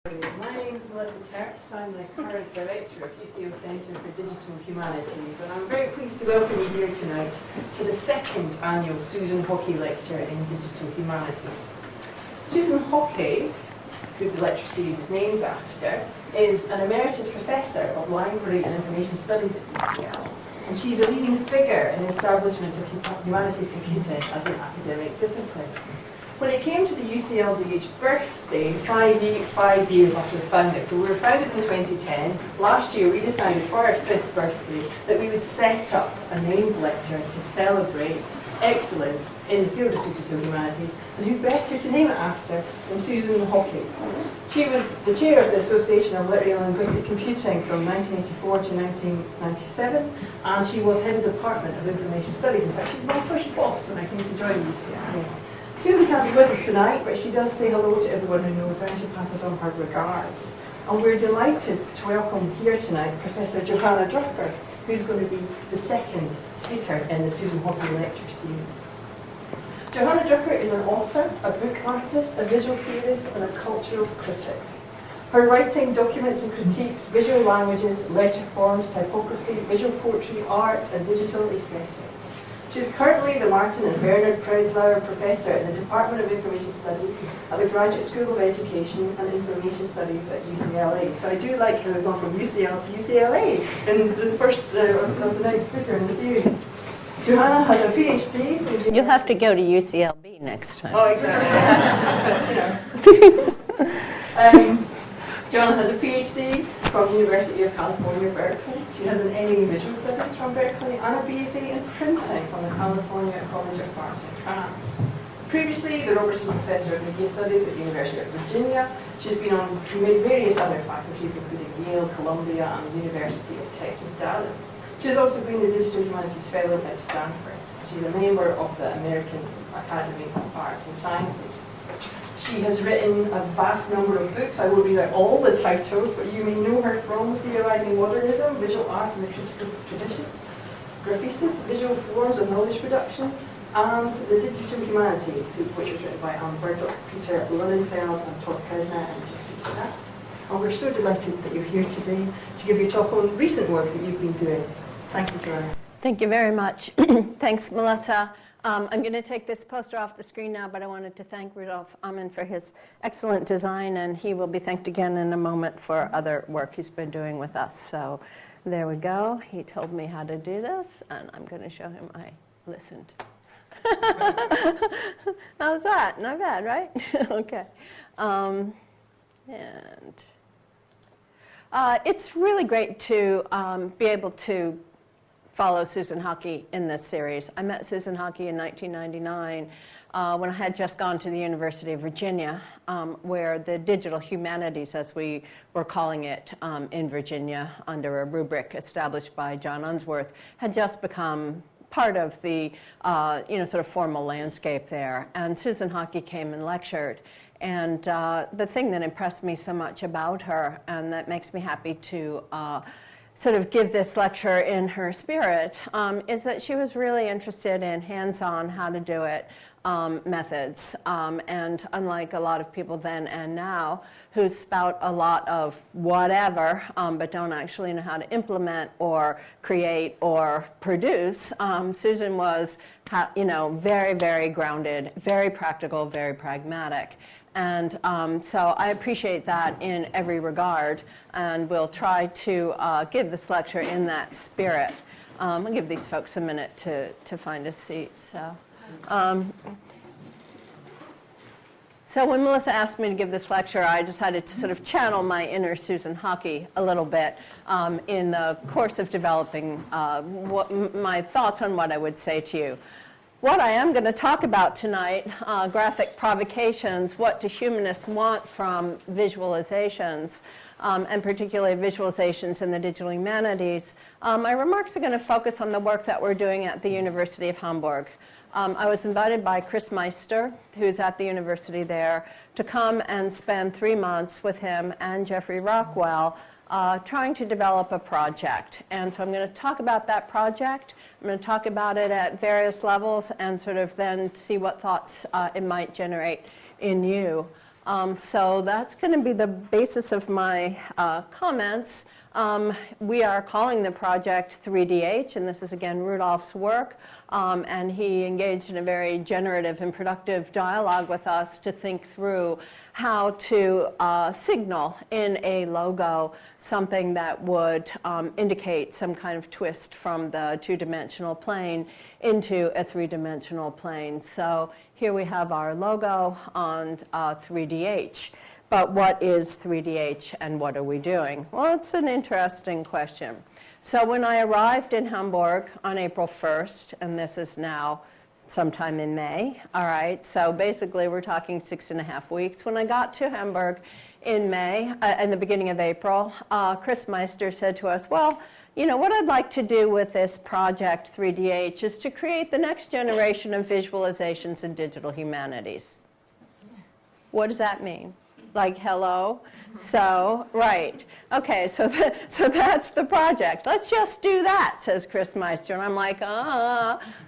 My name is Melissa Terps. I'm the current director of UCL Centre for Digital Humanities, and I'm very pleased to welcome you here tonight to the second annual Susan Hockey Lecture in Digital Humanities. Susan Hockey, who the lecture series is named after, is an emeritus professor of library and information studies at UCL, and she's a leading figure in the establishment of humanities computing as an academic discipline. When it came to the UCLDH birthday, five years after the founding, so we were founded in 2010, last year we decided for our 5th birthday that we would set up a named lecture to celebrate excellence in the field of digital humanities, and who better to name it after than Susan Hockey. She was the chair of the Association of Literary and Linguistic Computing from 1984 to 1997, and she was head of the Department of Information Studies. In fact, she was my first boss when I came to join UCL. Susan can't be with us tonight, but she does say hello to everyone who knows her, and she passes on her regards. And we're delighted to welcome here tonight Professor Johanna Drucker, who's going to be the second speaker in the Susan Hockey Lecture Series. Johanna Drucker is an author, a book artist, a visual theorist, and a cultural critic. Her writing documents and critiques visual languages, letter forms, typography, visual poetry, art, and digital aesthetics. She is currently the Martin and Bernard Preslauer Professor in the Department of Information Studies at the Graduate School of Education and Information Studies at UCLA. So I do like how we've gone from UCL to UCLA in the first of the next speaker in the series. Johanna has a PhD. You'll have to go to UCLB next time. Oh, exactly. Johanna has a PhD from the University of California, Berkeley. She has an MA in Visual Studies from Berkeley and a BFA in Printing from the California College of Arts and Crafts. Previously, the Robertson Professor of Media Studies at the University of Virginia. She's been on various other faculties, including Yale, Columbia, and the University of Texas, Dallas. She has also been the Digital Humanities Fellow at Stanford. She's a member of the American Academy of Arts and Sciences. She has written a vast number of books. I will read out all the titles, but you may know her from Theorizing Modernism, Visual Art and the Critical Tradition, Graphices, Visual Forms of Knowledge Production, and The Digital Humanities, which was written by Anne Burdock, Peter Lilienfeld, and Todd Kresna, and Jeffrey Schnapp. And we're so delighted that you're here today to give your talk on recent work that you've been doing. Thank you, Joanna. Thank you very much. Thanks, Melissa. I'm going to take this poster off the screen now, but I wanted to thank Rudolf Amann for his excellent design, and he will be thanked again in a moment for other work he's been doing with us. So there we go. He told me how to do this, and I'm going to show him I listened. How's that? Not bad, right? Okay. It's really great to be able to follow Susan Hockey in this series. I met Susan Hockey in 1999 when I had just gone to the University of Virginia, where the digital humanities, as we were calling it in Virginia under a rubric established by John Unsworth, had just become part of the sort of formal landscape there. And Susan Hockey came and lectured. And the thing that impressed me so much about her, and that makes me happy to sort of give this lecture in her spirit, is that she was really interested in hands-on, how to do it methods. And unlike a lot of people then and now who spout a lot of whatever, but don't actually know how to implement or create or produce, Susan was very, very grounded, very practical, very pragmatic. And so I appreciate that in every regard, and we'll try to give this lecture in that spirit. I'll give these folks a minute to find a seat. So when Melissa asked me to give this lecture, I decided to sort of channel my inner Susan Hockey a little bit in the course of developing my thoughts on what I would say to you. What I am going to talk about tonight, graphic provocations, what do humanists want from visualizations, and particularly visualizations in the digital humanities. My remarks are going to focus on the work that we're doing at the University of Hamburg. I was invited by Chris Meister, who's at the university there, to come and spend 3 months with him and Jeffrey Rockwell trying to develop a project. And so I'm going to talk about that project. I'm going to talk about it at various levels and sort of then see what thoughts it might generate in you. So that's going to be the basis of my comments. We are calling the project 3DH, and this is again Rudolph's work, and he engaged in a very generative and productive dialogue with us to think through how to signal in a logo something that would indicate some kind of twist from the two-dimensional plane into a three-dimensional plane. So here we have our logo on 3DH. But what is 3DH and what are we doing? Well, it's an interesting question. So when I arrived in Hamburg on April 1st, and this is now sometime in May, all right, so basically we're talking 6.5 weeks. When I got to Hamburg in May, in the beginning of April, Chris Meister said to us, well, you know, what I'd like to do with this project 3DH is to create the next generation of visualizations in digital humanities. What does that mean? Like, hello? So, right. Okay, so that's the project. Let's just do that, says Chris Meister. And I'm like,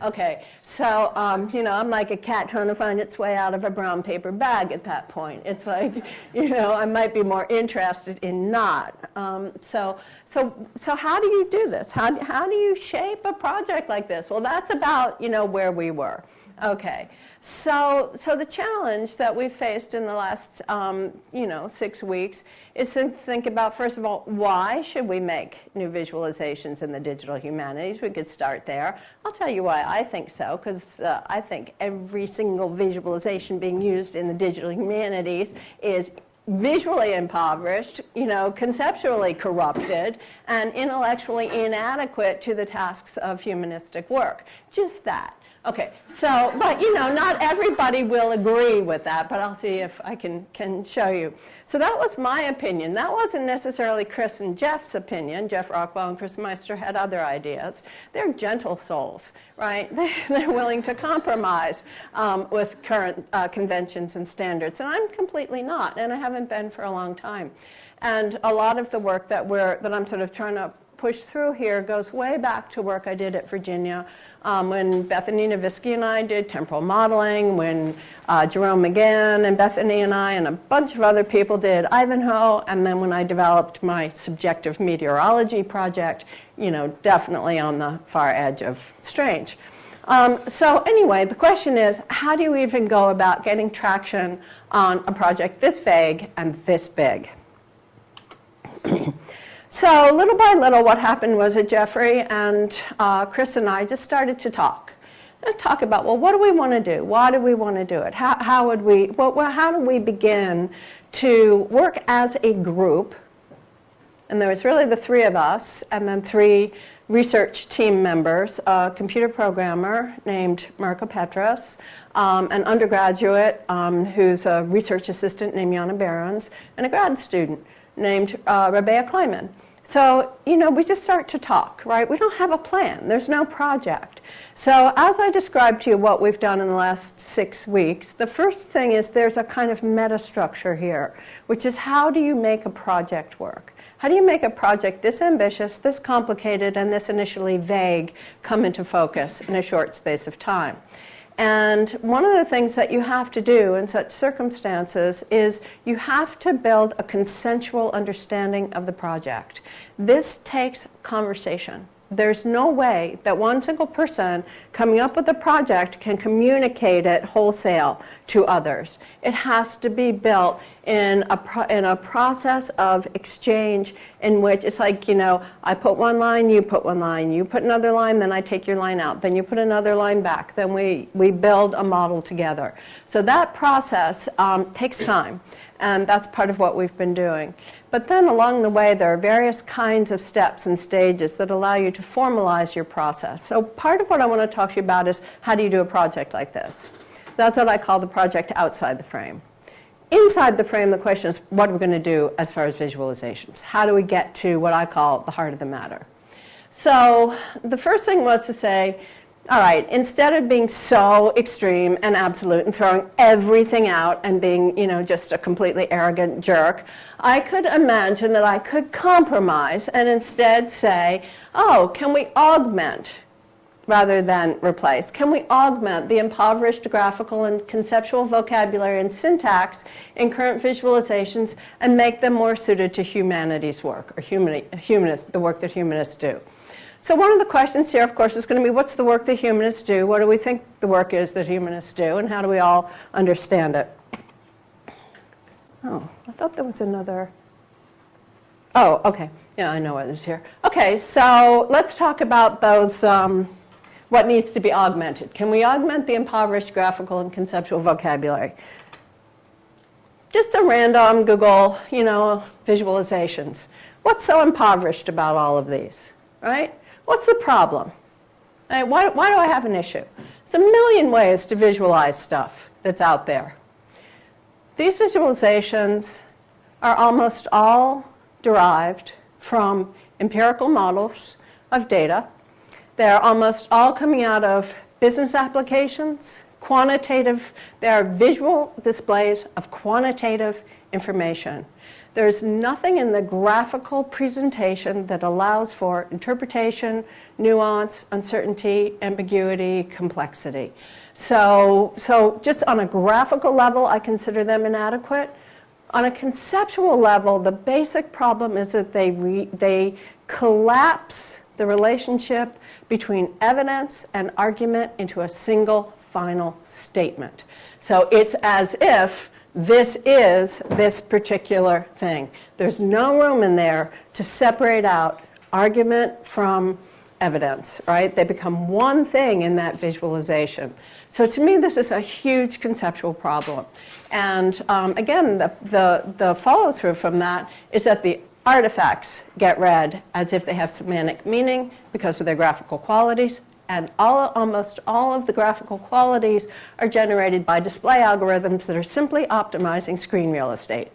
okay. So, you know, I'm like a cat trying to find its way out of a brown paper bag at that point. It's like, you know, I might be more interested in not. So how do you do this? How do you shape a project like this? Well, that's about, you know, where we were. Okay. So the challenge that we've faced in the last, you know, 6 weeks is to think about, first of all, why should we make new visualizations in the digital humanities? We could start there. I'll tell you why I think so, because I think every single visualization being used in the digital humanities is visually impoverished, you know, conceptually corrupted, and intellectually inadequate to the tasks of humanistic work. Just that. Okay, so, but you know, not everybody will agree with that, but I'll see if I can show you. So that was my opinion. That wasn't necessarily Chris and Jeff's opinion. Jeff Rockwell and Chris Meister had other ideas. They're gentle souls, right? They're willing to compromise with current conventions and standards, and I'm completely not, and I haven't been for a long time. And a lot of the work that I'm sort of trying to push through here goes way back to work I did at Virginia when Bethany Nowicki and I did temporal modeling, when Jerome McGann and Bethany and I and a bunch of other people did Ivanhoe, and then when I developed my subjective meteorology project, you know, definitely on the far edge of strange. So anyway, the question is, how do you even go about getting traction on a project this vague and this big? So little by little, what happened was that Jeffrey and Chris and I just started to talk about, well, what do we want to do? Why do we want to do it? How do we begin to work as a group? And there was really the three of us, and then 3 research team members, a computer programmer named Marco Petras, an undergraduate who's a research assistant named Jana Behrens, and a grad student named Rabea Kleiman. So, you know, we just start to talk, right? We don't have a plan. There's no project. So as I described to you what we've done in the last 6 weeks, the first thing is there's a kind of meta structure here, which is how do you make a project work? How do you make a project this ambitious, this complicated, and this initially vague come into focus in a short space of time? And one of the things that you have to do in such circumstances is you have to build a consensual understanding of the project. This takes conversation. There's no way that one single person coming up with a project can communicate it wholesale to others. It has to be built in a process of exchange in which it's like, you know, I put one line, you put one line, you put another line, then I take your line out, then you put another line back, then we build a model together. So that process takes time, and that's part of what we've been doing. But then along the way, there are various kinds of steps and stages that allow you to formalize your process. So part of what I want to talk to you about is how do you do a project like this? That's what I call the project outside the frame. Inside the frame, the question is, what are we going to do as far as visualizations? How do we get to what I call the heart of the matter? So the first thing was to say, all right, instead of being so extreme and absolute and throwing everything out and being, you know, just a completely arrogant jerk, I could imagine that I could compromise and instead say, oh, can we augment rather than replace? Can we augment the impoverished graphical and conceptual vocabulary and syntax in current visualizations and make them more suited to humanities work, or the work that humanists do? So one of the questions here, of course, is going to be, what's the work that humanists do? What do we think the work is that humanists do? And how do we all understand it? Oh, I thought there was another. Oh, okay. Yeah, I know what is here. Okay, so let's talk about those, what needs to be augmented. Can we augment the impoverished graphical and conceptual vocabulary? Just a random Google, visualizations. What's so impoverished about all of these, right? What's the problem? Right, why do I have an issue? There's a million ways to visualize stuff that's out there. These visualizations are almost all derived from empirical models of data. They're almost all coming out of business applications, quantitative. They are visual displays of quantitative information. There's nothing in the graphical presentation that allows for interpretation, nuance, uncertainty, ambiguity, complexity. So just on a graphical level, I consider them inadequate. On a conceptual level, the basic problem is that they collapse the relationship between evidence and argument into a single final statement. So it's as if this is this particular thing. There's no room in there to separate out argument from evidence, right? They become one thing in that visualization. So to me, this is a huge conceptual problem. And again, the follow-through from that is that the artifacts get read as if they have semantic meaning because of their graphical qualities, and almost all of the graphical qualities are generated by display algorithms that are simply optimizing screen real estate.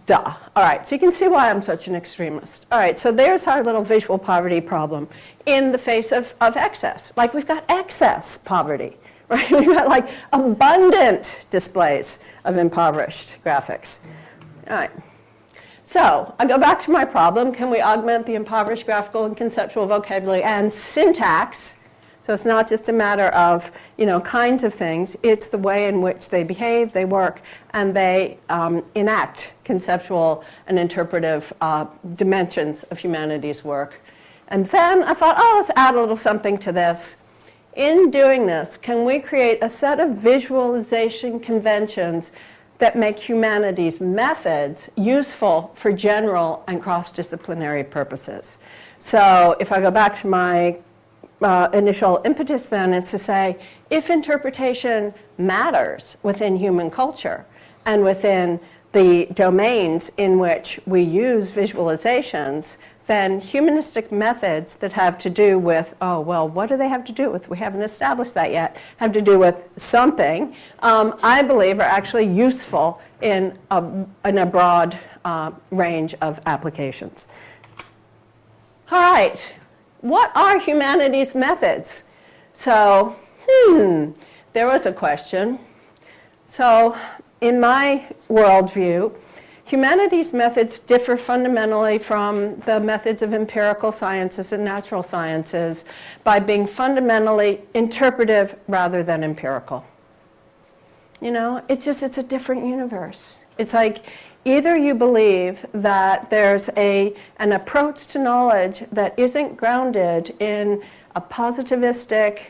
Duh. All right, so you can see why I'm such an extremist. All right, so there's our little visual poverty problem in the face of excess. Like, we've got excess poverty, right? We've got, like, abundant displays of impoverished graphics. All right. So I go back to my problem. Can we augment the impoverished graphical and conceptual vocabulary and syntax? So it's not just a matter of, kinds of things. It's the way in which they behave, they work, and they enact conceptual and interpretive dimensions of humanities work. And then I thought, let's add a little something to this. In doing this, can we create a set of visualization conventions that make humanities methods useful for general and cross-disciplinary purposes? So if I go back to my initial impetus then is to say, if interpretation matters within human culture and within the domains in which we use visualizations, then humanistic methods that have to do with, what do they have to do with? We haven't established that yet. Have to do with something, I believe are actually useful in a broad range of applications. All right. What are humanities methods? So, there was a question. So, in my worldview, humanities methods differ fundamentally from the methods of empirical sciences and natural sciences by being fundamentally interpretive rather than empirical. It's a different universe. It's like, either you believe that there's an approach to knowledge that isn't grounded in a positivistic,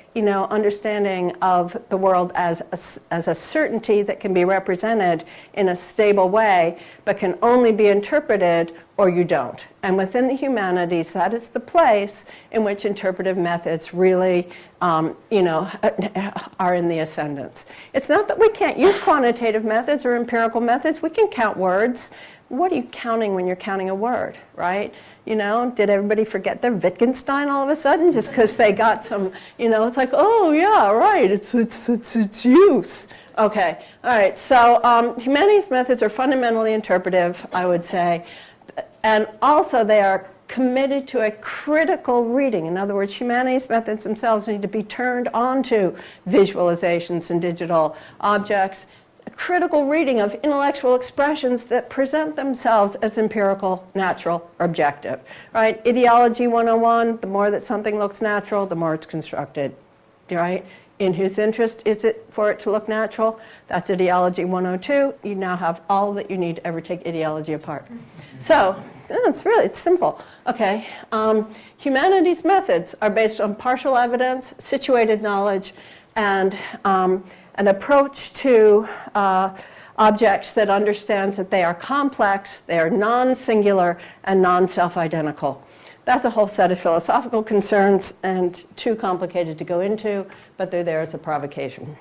understanding of the world as a certainty that can be represented in a stable way, but can only be interpreted, or you don't. And within the humanities, that is the place in which interpretive methods really, are in the ascendance. It's not that we can't use quantitative methods or empirical methods. We can count words. What are you counting when you're counting a word, right? Did everybody forget their Wittgenstein all of a sudden just because they got some, it's like, oh yeah, right, it's use. Okay, all right, so humanities methods are fundamentally interpretive, I would say, and also they are committed to a critical reading. In other words, humanities methods themselves need to be turned onto visualizations and digital objects. a critical reading of intellectual expressions that present themselves as empirical, natural, or objective, right? Ideology 101, the more that something looks natural, the more it's constructed, right? In whose interest is it for it to look natural? That's ideology 102. You now have all that you need to ever take ideology apart. So it's simple. Okay, humanities methods are based on partial evidence, situated knowledge, and an approach to objects that understands that they are complex, they are non-singular, and non-self-identical. That's a whole set of philosophical concerns and too complicated to go into, but they're there as a provocation.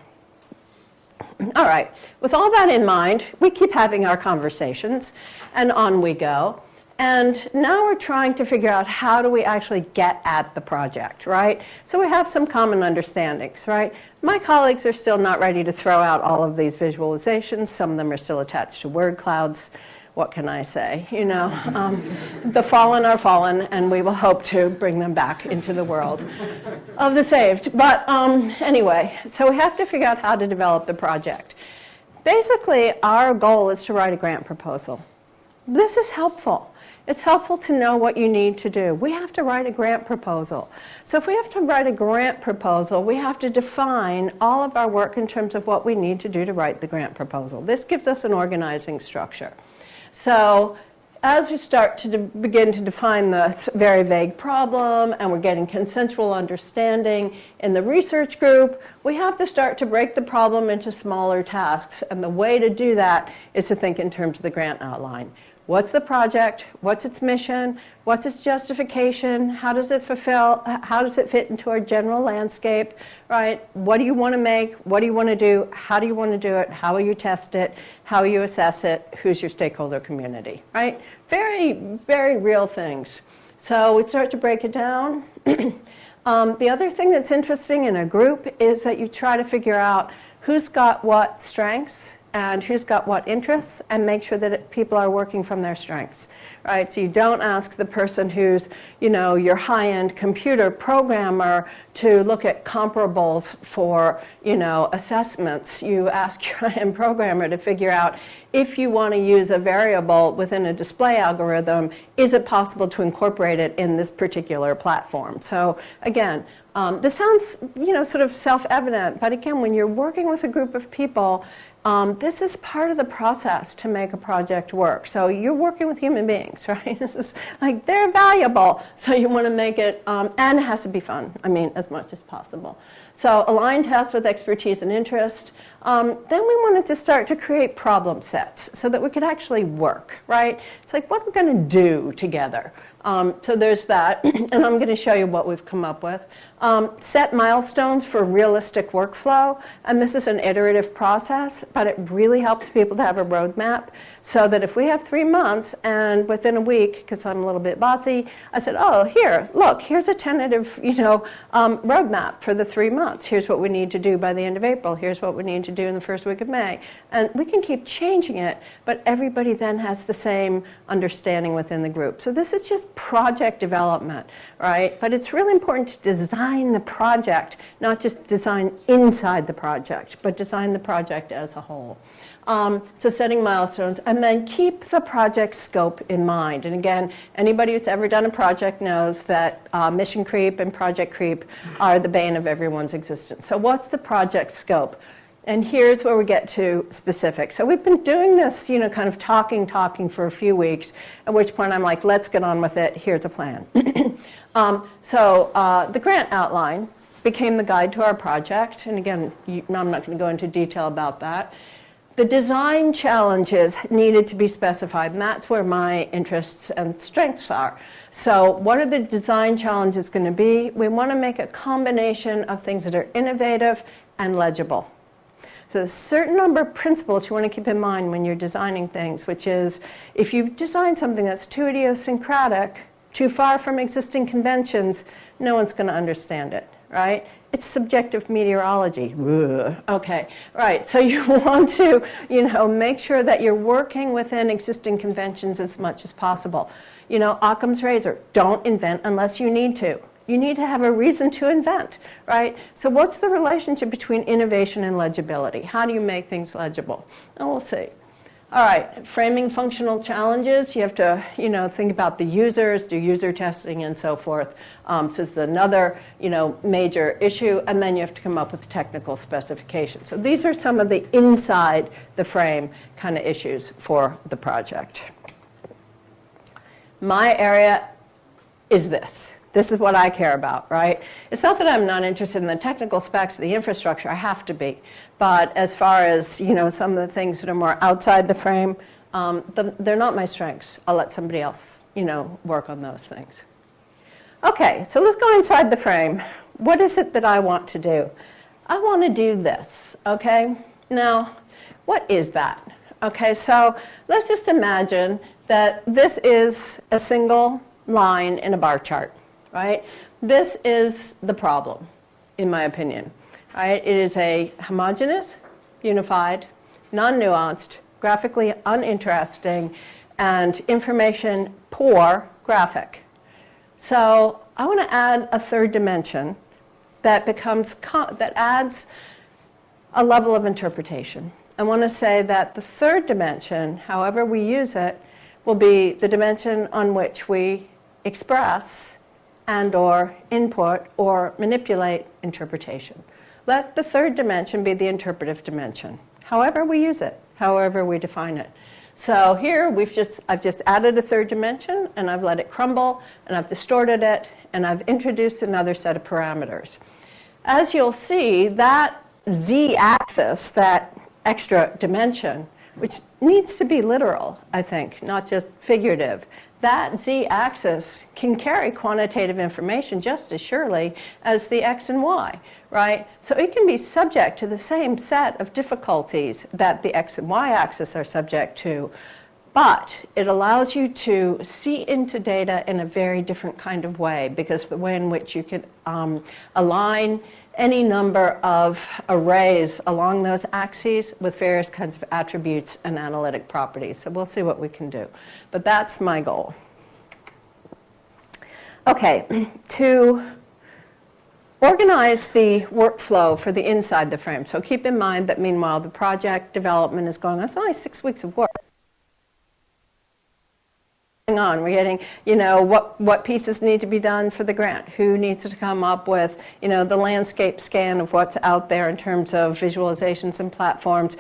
All right, with all that in mind, we keep having our conversations, and on we go. And now we're trying to figure out how do we actually get at the project, right? So we have some common understandings, right? My colleagues are still not ready to throw out all of these visualizations. Some of them are still attached to word clouds. What can I say? You know, the fallen are fallen, and we will hope to bring them back into the world of the saved. But anyway, so we have to figure out how to develop the project. Basically, our goal is to write a grant proposal. This is helpful. It's helpful to know what you need to do. We have to write a grant proposal. So if we have to write a grant proposal, we have to define all of our work in terms of what we need to do to write the grant proposal. This gives us an organizing structure. So as we start to begin to define the very vague problem, and we're getting consensual understanding in the research group, we have to start to break the problem into smaller tasks. And the way to do that is to think in terms of the grant outline. What's the project? What's its mission? What's its justification? How does it fulfill? How does it fit into our general landscape, right? What do you want to make? What do you want to do? How do you want to do it? How will you test it? How will you assess it? Who's your stakeholder community, right? Very, very real things. So we start to break it down. The other thing that's interesting in a group is that you try to figure out who's got what strengths and who's got what interests, and make sure that people are working from their strengths, right? So you don't ask the person who's, you know, your high-end computer programmer to look at comparables for, you know, assessments. You ask your high-end programmer to figure out if you want to use a variable within a display algorithm, is it possible to incorporate it in this particular platform? So again, this sounds, you know, sort of self-evident, but again, when you're working with a group of people, this is part of the process to make a project work. So you're working with human beings, right? This is like, they're valuable, so you want to make it, and it has to be fun, I mean, as much as possible. So align tasks with expertise and interest. Then we wanted to start to create problem sets so that we could actually work, right? It's like, what are we going to do together? So there's that, and I'm going to show you what we've come up with. Set milestones for realistic workflow, and this is an iterative process, but it really helps people to have a roadmap so that if we have 3 months and within a week, because I'm a little bit bossy, I said, oh, here, look, here's a tentative, you know, roadmap for the 3 months. Here's what we need to do by the end of April. Here's what we need to do in the first week of May. And we can keep changing it, but everybody then has the same understanding within the group. So this is just project development, right? But it's really important to design the project, not just design inside the project, but design the project as a whole. So setting milestones, and then keep the project scope in mind. And again, anybody who's ever done a project knows that mission creep and project creep are the bane of everyone's existence. So what's the project scope? And here's where we get to specifics. So we've been doing this, you know, kind of talking for a few weeks, at which point I'm like, let's get on with it. Here's a plan. The grant outline became the guide to our project. And again, I'm not going to go into detail about that. The design challenges needed to be specified, and that's where my interests and strengths are. So what are the design challenges going to be? We want to make a combination of things that are innovative and legible. So there's a certain number of principles you want to keep in mind when you're designing things, which is if you design something that's too idiosyncratic, too far from existing conventions, no one's going to understand it, right? It's subjective meteorology. Ugh. Okay, right. So you want to, you know, make sure that you're working within existing conventions as much as possible. You know, Occam's razor, don't invent unless you need to. You need to have a reason to invent, right? So what's the relationship between innovation and legibility? How do you make things legible? And we'll see. All right, framing functional challenges. You have to, think about the users, do user testing and so forth. So this is another, major issue. And then you have to come up with technical specifications. So these are some of the inside the frame kind of issues for the project. My area is this. This is what I care about, right? It's not that I'm not interested in the technical specs of the infrastructure. I have to be. But as far as, some of the things that are more outside the frame, they're not my strengths. I'll let somebody else, work on those things. Okay, so let's go inside the frame. What is it that I want to do? I want to do this, okay? Now, what is that? Okay, so let's just imagine that this is a single line in a bar chart, right? This is the problem, in my opinion. Right? It is a homogeneous, unified, non-nuanced, graphically uninteresting, and information poor graphic. So I want to add a third dimension that that adds a level of interpretation. I want to say that the third dimension, however we use it, will be the dimension on which we express and or input or manipulate interpretation. Let the third dimension be the interpretive dimension, however we use it, however we define it. So here I've just added a third dimension, and I've let it crumble, and I've distorted it, and I've introduced another set of parameters. As you'll see, that z-axis, that extra dimension, which needs to be literal, I think, not just figurative, that z-axis can carry quantitative information just as surely as the x and y, right? So it can be subject to the same set of difficulties that the x and y axis are subject to, but it allows you to see into data in a very different kind of way, because the way in which you can align any number of arrays along those axes with various kinds of attributes and analytic properties. So we'll see what we can do. But that's my goal. Okay, to organize the workflow for the inside the frame. So keep in mind that meanwhile the project development is going on. It's only 6 weeks of work. On. We're getting, what pieces need to be done for the grant, who needs to come up with, the landscape scan of what's out there in terms of visualizations and platforms,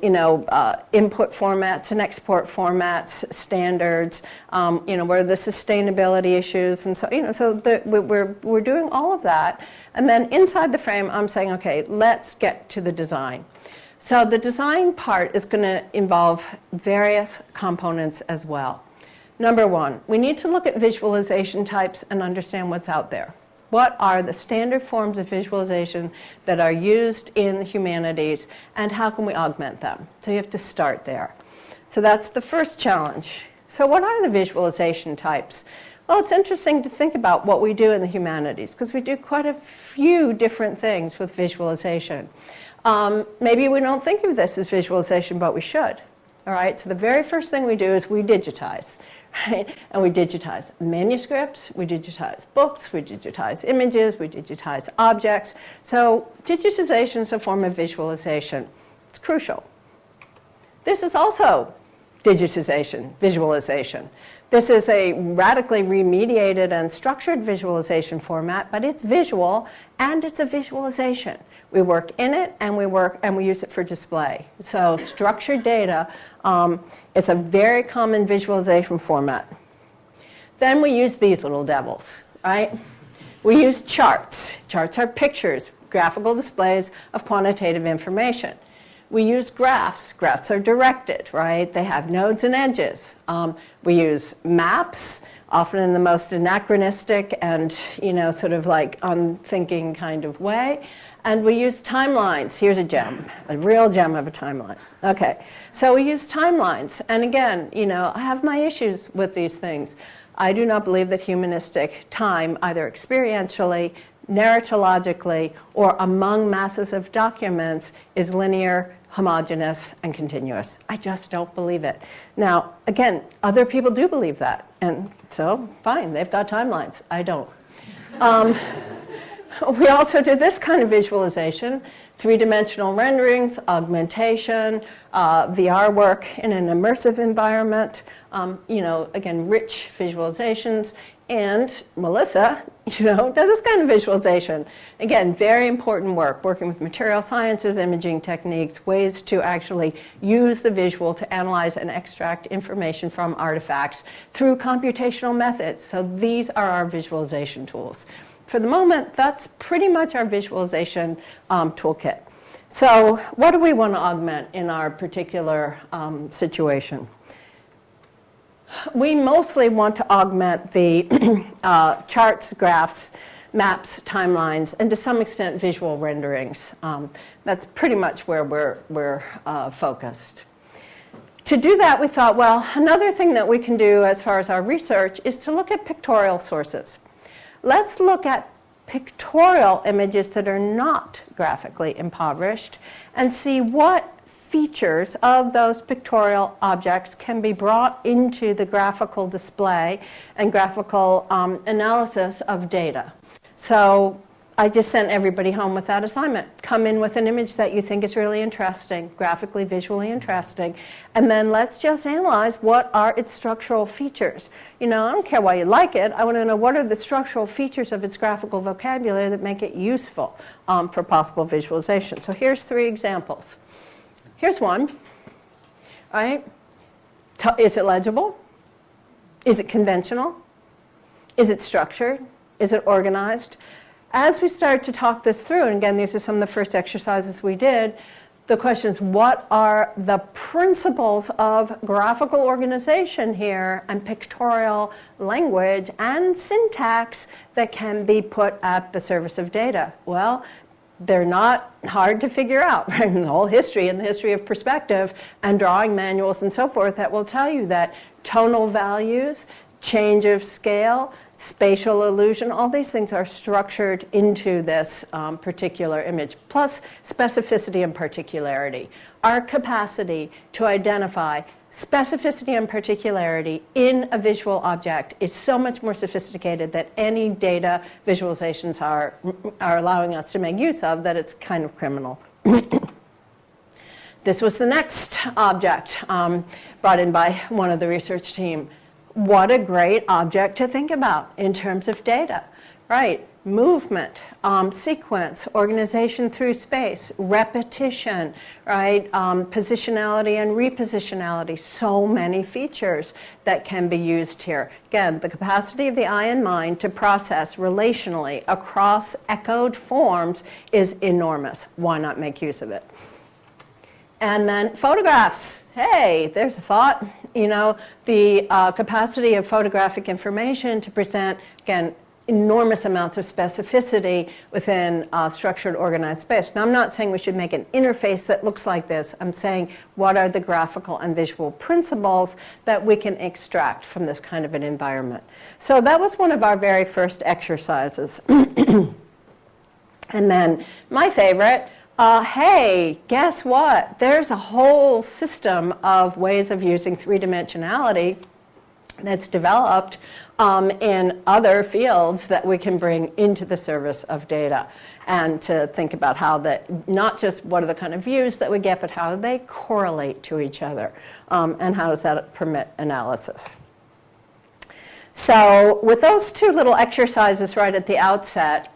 input formats and export formats, standards, what are the sustainability issues, and so, we're doing all of that. And then inside the frame, I'm saying, okay, let's get to the design. So the design part is going to involve various components as well. Number one, we need to look at visualization types and understand what's out there. What are the standard forms of visualization that are used in the humanities, and how can we augment them? So you have to start there. So that's the first challenge. So what are the visualization types? Well, it's interesting to think about what we do in the humanities, because we do quite a few different things with visualization. Maybe we don't think of this as visualization, but we should. All right, so the very first thing we do is we digitize. Right? And we digitize manuscripts, we digitize books, we digitize images, we digitize objects. So digitization is a form of visualization. It's crucial. This is also digitization, visualization. This is a radically remediated and structured visualization format, but it's visual and it's a visualization. We work in it and we use it for display. So structured data is a very common visualization format. Then we use these little devils, right? We use charts. Charts are pictures, graphical displays of quantitative information. We use graphs. Graphs are directed, right? They have nodes and edges. We use maps, often in the most anachronistic and, sort of like unthinking kind of way. And we use timelines. Here's a gem, a real gem of a timeline. Okay, so we use timelines. And again, I have my issues with these things. I do not believe that humanistic time, either experientially, narratologically, or among masses of documents, is linear, homogeneous, and continuous. I just don't believe it. Now, again, other people do believe that. And so, fine, they've got timelines. I don't. We also did this kind of visualization, three-dimensional renderings, augmentation, VR work in an immersive environment, again, rich visualizations. And Melissa, does this kind of visualization. Again, very important work, working with material sciences, imaging techniques, ways to actually use the visual to analyze and extract information from artifacts through computational methods. So these are our visualization tools. For the moment, that's pretty much our visualization toolkit. So what do we want to augment in our particular situation? We mostly want to augment the charts, graphs, maps, timelines, and to some extent visual renderings. That's pretty much where we're focused. To do that, we thought, well, another thing that we can do as far as our research is to look at pictorial sources. Let's look at pictorial images that are not graphically impoverished and see what features of those pictorial objects can be brought into the graphical display and graphical analysis of data. So I just sent everybody home with that assignment. Come in with an image that you think is really interesting, graphically, visually interesting, and then let's just analyze what are its structural features. I don't care why you like it. I want to know what are the structural features of its graphical vocabulary that make it useful for possible visualization. So here's 3 examples. Here's one, right? Is it legible? Is it conventional? Is it structured? Is it organized? As we start to talk this through, and again, these are some of the first exercises we did, the question is, what are the principles of graphical organization here and pictorial language and syntax that can be put at the service of data? Well, they're not hard to figure out, right? In the whole history, in the history of perspective and drawing manuals and so forth, that will tell you that tonal values, change of scale, spatial illusion, all these things are structured into this particular image, plus specificity and particularity. Our capacity to identify specificity and particularity in a visual object is so much more sophisticated that any data visualizations are allowing us to make use of that it's kind of criminal. This was the next object brought in by one of the research team. What a great object to think about in terms of data, right? Movement, sequence, organization through space, repetition, right? Positionality and repositionality, so many features that can be used here. Again, the capacity of the eye and mind to process relationally across echoed forms is enormous. Why not make use of it? And then photographs. Hey, there's a thought. The capacity of photographic information to present, again, enormous amounts of specificity within structured, organized space. Now, I'm not saying we should make an interface that looks like this. I'm saying what are the graphical and visual principles that we can extract from this kind of an environment. So that was one of our very first exercises. And then my favorite, hey, guess what? There's a whole system of ways of using three-dimensionality that's developed in other fields that we can bring into the service of data, and to think about how that, not just what are the kind of views that we get, but how they correlate to each other, and how does that permit analysis. So with those 2 little exercises right at the outset,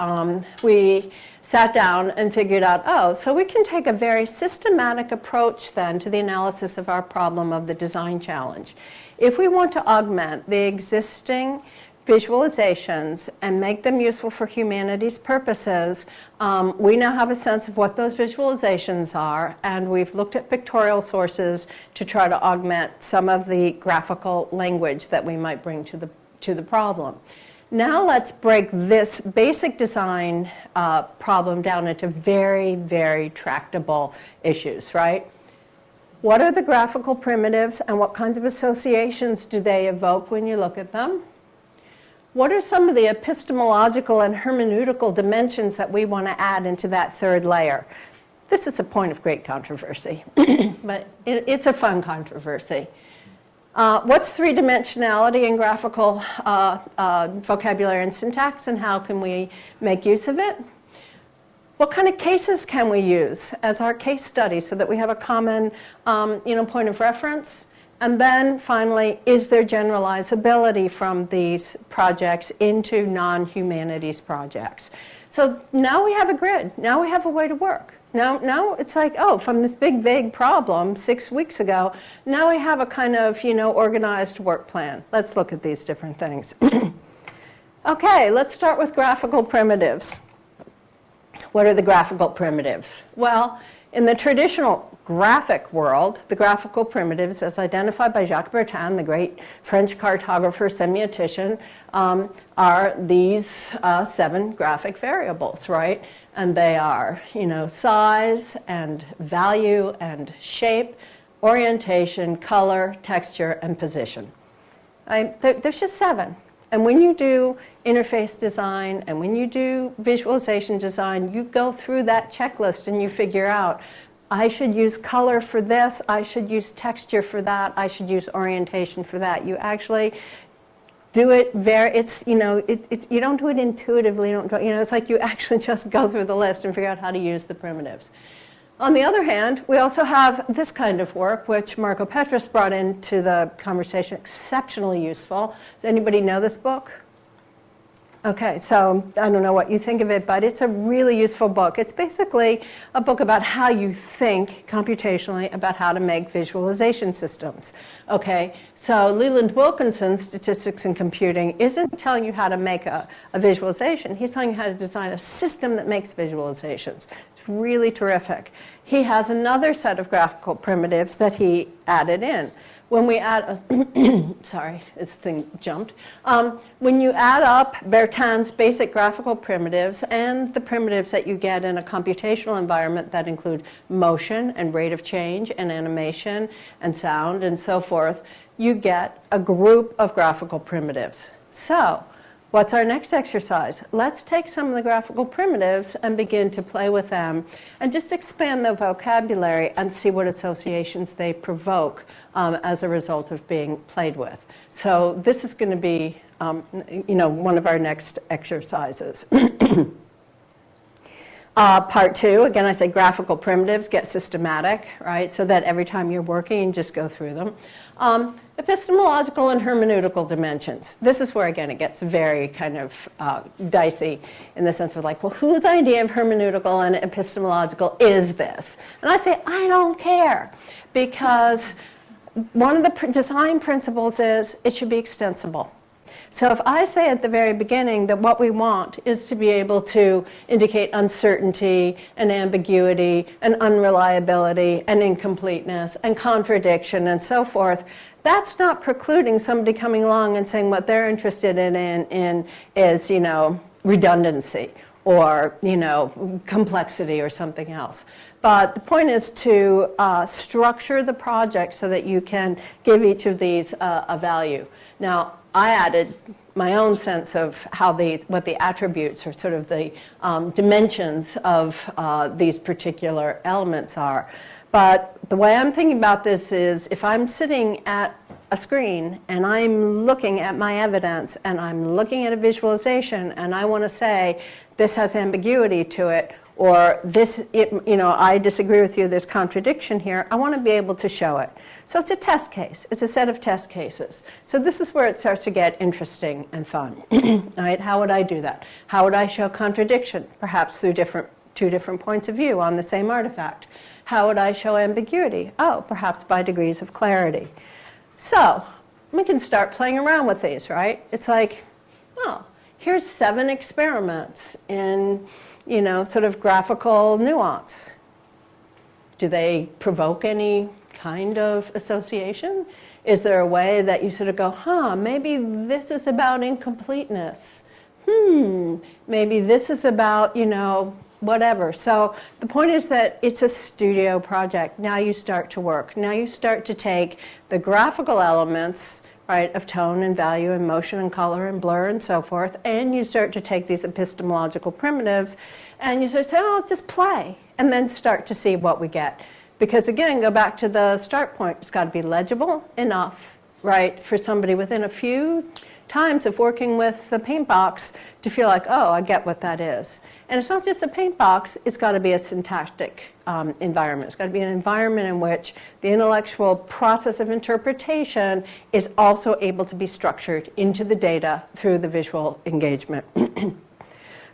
we sat down and figured out, so we can take a very systematic approach then to the analysis of our problem of the design challenge. If we want to augment the existing visualizations and make them useful for humanities purposes, we now have a sense of what those visualizations are, and we've looked at pictorial sources to try to augment some of the graphical language that we might bring to the problem. Now let's break this basic design problem down into very, very tractable issues, right? What are the graphical primitives and what kinds of associations do they evoke when you look at them? What are some of the epistemological and hermeneutical dimensions that we want to add into that 3rd layer? This is a point of great controversy, but it's a fun controversy. What's three-dimensionality in graphical vocabulary and syntax, and how can we make use of it? What kind of cases can we use as our case study so that we have a common point of reference? And then finally, is there generalizability from these projects into non-humanities projects? So now we have a grid. Now we have a way to work. Now it's like, oh, from this big, vague problem 6 weeks ago, now we have a kind of, organized work plan. Let's look at these different things. Okay, let's start with graphical primitives. What are the graphical primitives? Well, in the traditional graphic world, the graphical primitives, as identified by Jacques Bertin, the great French cartographer, semiotician, are these 7 graphic variables, right? And they are, size and value and shape, orientation, color, texture, and position. There's just 7. And when you do interface design and when you do visualization design, you go through that checklist and you figure out, I should use color for this, I should use texture for that, I should use orientation for that. You actually do it you don't do it intuitively, it's like you actually just go through the list and figure out how to use the primitives. On the other hand, we also have this kind of work, which Marco Petrus brought into the conversation, exceptionally useful. Does anybody know this book? Okay, so I don't know what you think of it, but it's a really useful book. It's basically a book about how you think computationally about how to make visualization systems. Okay, so Leland Wilkinson's Statistics and Computing isn't telling you how to make a visualization. He's telling you how to design a system that makes visualizations. It's really terrific. He has another set of graphical primitives that he added in. When we add, sorry, this thing jumped. When you add up Bertin's basic graphical primitives and the primitives that you get in a computational environment that include motion and rate of change and animation and sound and so forth, you get a group of graphical primitives. So, what's our next exercise? Let's take some of the graphical primitives and begin to play with them and just expand the vocabulary and see what associations they provoke as a result of being played with. So this is going to be, one of our next exercises. Part 2, again, I say graphical primitives, get systematic, right? So that every time you're working, you just go through them. Epistemological and hermeneutical dimensions. This is where, again, it gets very kind of dicey in the sense of like, well, whose idea of hermeneutical and epistemological is this? And I say, I don't care, because one of the design principles is it should be extensible. So if I say at the very beginning that what we want is to be able to indicate uncertainty and ambiguity and unreliability and incompleteness and contradiction and so forth, that's not precluding somebody coming along and saying what they're interested in is, redundancy or, complexity or something else. But the point is to structure the project so that you can give each of these a value. Now, I added my own sense of how what the attributes or sort of the dimensions of these particular elements are. But the way I'm thinking about this is if I'm sitting at a screen and I'm looking at my evidence and I'm looking at a visualization and I want to say this has ambiguity to it, or this, I disagree with you, there's contradiction here, I want to be able to show it. So it's a test case. It's a set of test cases. So this is where it starts to get interesting and fun. All right, how would I do that? How would I show contradiction? Perhaps through two different points of view on the same artifact. How would I show ambiguity? Oh, perhaps by degrees of clarity. So we can start playing around with these, right? It's like, well, here's 7 experiments in, sort of graphical nuance. Do they provoke any kind of association? Is there a way that you sort of go, maybe this is about incompleteness. Maybe this is about, whatever. So the point is that it's a studio project. Now you start to work. Now you start to take the graphical elements, right, of tone and value and motion and color and blur and so forth, and you start to take these epistemological primitives and you sort of say, just play, and then start to see what we get. Because again, go back to the start point, it's got to be legible enough right, for somebody within a few times of working with the paint box to feel like, oh, I get what that is. And it's not just a paint box, it's got to be a syntactic environment. It's got to be an environment in which the intellectual process of interpretation is also able to be structured into the data through the visual engagement.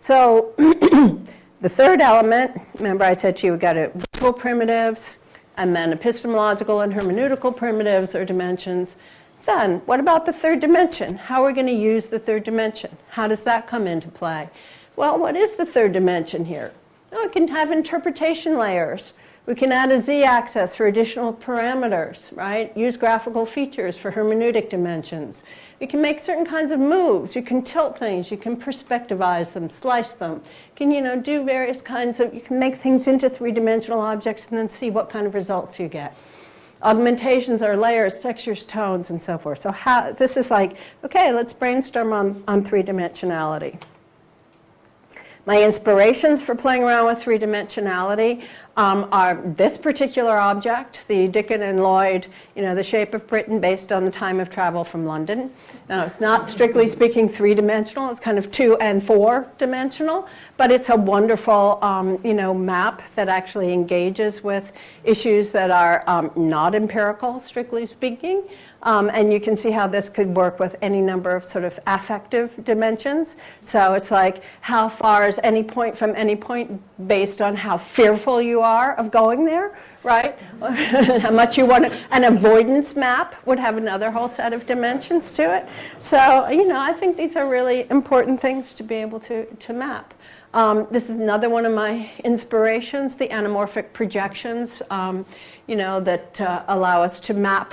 So the third element, remember I said to you, we've got visual primitives, and then epistemological and hermeneutical primitives or dimensions. Then, what about the third dimension? How are we going to use the third dimension? How does that come into play? Well, what is the third dimension here? Oh, it can have interpretation layers. We can add a z-axis for additional parameters, right? Use graphical features for hermeneutic dimensions. You can make certain kinds of moves. You can tilt things. You can perspectivize them, slice them. You can, do various kinds of, you can make things into three-dimensional objects and then see what kind of results you get. Augmentations are layers, textures, tones, and so forth. So this is like, okay, let's brainstorm on three-dimensionality. My inspirations for playing around with three-dimensionality are this particular object, the Dickon and Lloyd, the shape of Britain based on the time of travel from London. Now, it's not strictly speaking three-dimensional. It's kind of two- and four-dimensional, but it's a wonderful, map that actually engages with issues that are not empirical, strictly speaking. And you can see how this could work with any number of sort of affective dimensions. So it's like how far is any point from any point based on how fearful you are of going there, right? How much you want to, an avoidance map would have another whole set of dimensions to it. So, I think these are really important things to be able to map. This is another one of my inspirations, the anamorphic projections, that allow us to map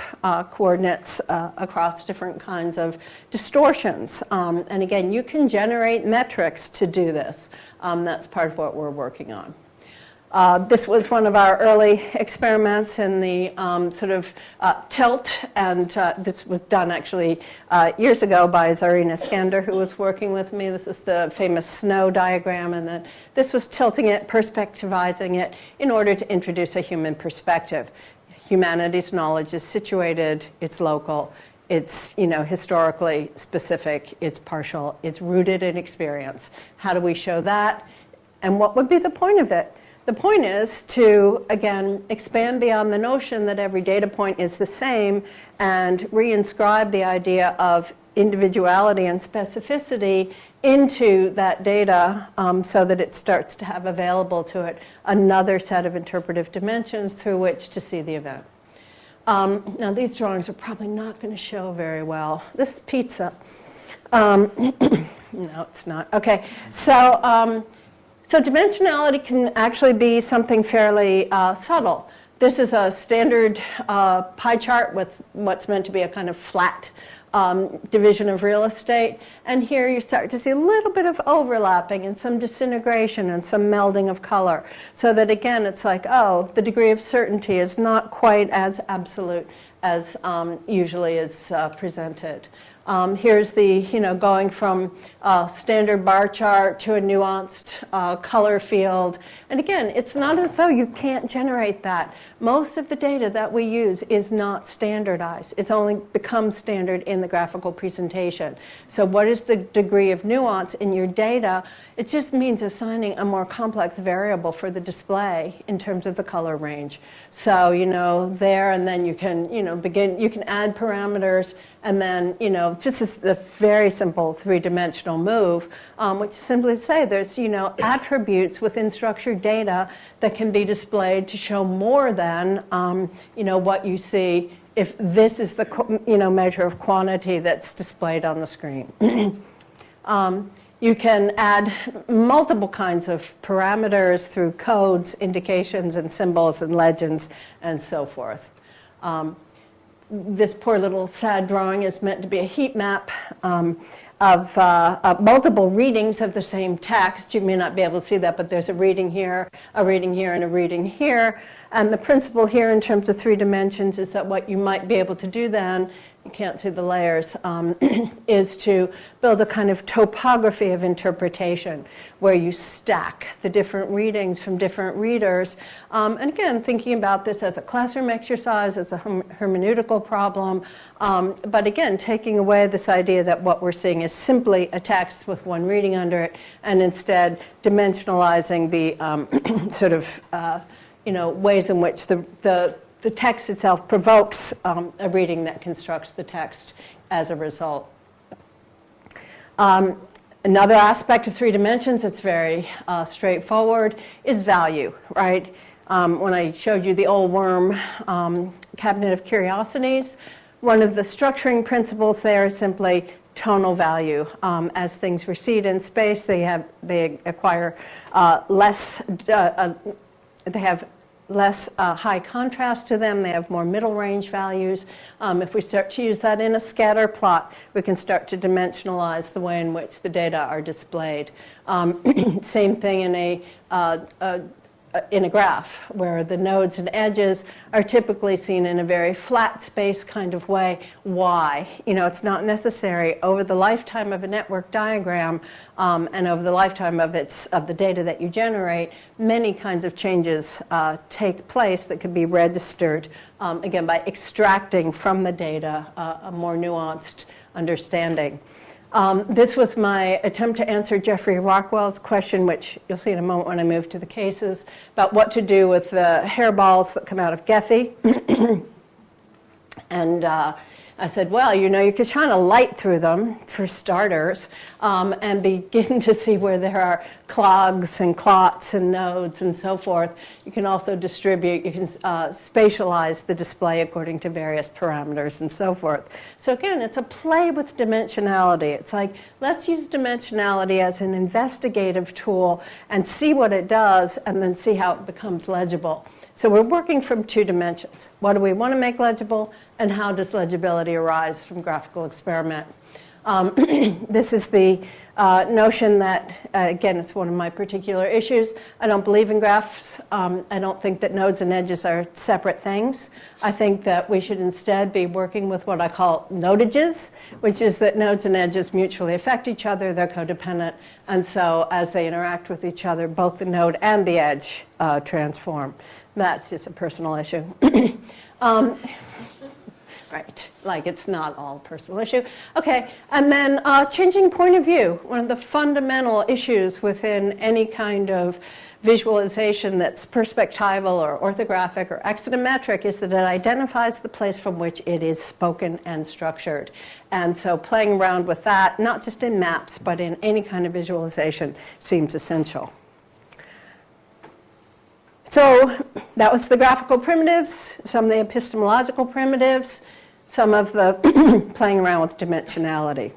coordinates across different kinds of distortions. And again, you can generate metrics to do this. That's part of what we're working on. This was one of our early experiments in the tilt, and this was done actually years ago by Zarina Skander, who was working with me. This is the famous snow diagram, and then this was tilting it, perspectivizing it, in order to introduce a human perspective. Humanities knowledge is situated, it's local, it's historically specific, it's partial, it's rooted in experience. How do we show that? And what would be the point of it? The point is to, again, expand beyond the notion that every data point is the same and reinscribe the idea of individuality and specificity into that data so that it starts to have available to it another set of interpretive dimensions through which to see the event. Now, these drawings are probably not going to show very well. This is pizza. No, it's not. Okay, so dimensionality can actually be something fairly subtle. This is a standard pie chart with what's meant to be a kind of flat division of real estate. And here you start to see a little bit of overlapping and some disintegration and some melding of color. So that again, it's like, oh, the degree of certainty is not quite as absolute as usually is presented. Here's the, going from a standard bar chart to a nuanced color field. And again, it's not as though you can't generate that. Most of the data that we use is not standardized. It's only become standard in the graphical presentation. So what is the degree of nuance in your data? It just means assigning a more complex variable for the display in terms of the color range. So, there, and then you can, you can add parameters, and then, this is the very simple three-dimensional move, which simply say there's, attributes within structured data that can be displayed to show more than, what you see if this is the, measure of quantity that's displayed on the screen. You can add multiple kinds of parameters through codes, indications, and symbols, and legends, and so forth. This poor little sad drawing is meant to be a heat map of multiple readings of the same text. You may not be able to see that, but there's a reading here, and a reading here. And the principle here in terms of three dimensions is that what you might be able to do then you can't see the layers, is to build a kind of topography of interpretation where you stack the different readings from different readers. And again, thinking about this as a classroom exercise, as a hermeneutical problem, but again, taking away this idea that what we're seeing is simply a text with one reading under it, and instead dimensionalizing the sort of ways in which the text itself provokes a reading that constructs the text as a result. Another aspect of 3 dimensions that's very straightforward is value, right? When I showed you the old worm cabinet of curiosities, one of the structuring principles there is simply tonal value. As things recede in space, they acquire less high contrast to them. They have more middle range values. If we start to use that in a scatter plot, we can start to dimensionalize the way in which the data are displayed. Same thing in a graph, where the nodes and edges are typically seen in a very flat space kind of way. Why? It's not necessary. Over the lifetime of a network diagram and over the lifetime of the data that you generate, many kinds of changes take place that could be registered, again, by extracting from the data a more nuanced understanding. This was my attempt to answer Jeffrey Rockwell's question, which you'll see in a moment when I move to the cases, about what to do with the hairballs that come out of Gephi. And I said, well, you could shine a light through them, for starters, and begin to see where there are clogs and clots and nodes and so forth. You can also distribute, you can spatialize the display according to various parameters and so forth. So again, it's a play with dimensionality. It's like, let's use dimensionality as an investigative tool and see what it does, and then see how it becomes legible. So we're working from 2 dimensions. What do we want to make legible, and how does legibility arise from graphical experiment? This is the notion that, again, it's one of my particular issues. I don't believe in graphs. I don't think that nodes and edges are separate things. I think that we should instead be working with what I call nodages, which is that nodes and edges mutually affect each other. They're codependent. And so as they interact with each other, both the node and the edge transform. That's just a personal issue. Right, like it's not all personal issue. Okay, and then changing point of view. One of the fundamental issues within any kind of visualization that's perspectival or orthographic or exodometric is that it identifies the place from which it is spoken and structured. And so playing around with that, not just in maps, but in any kind of visualization, seems essential. So that was the graphical primitives, some of the epistemological primitives, some of the playing around with dimensionality.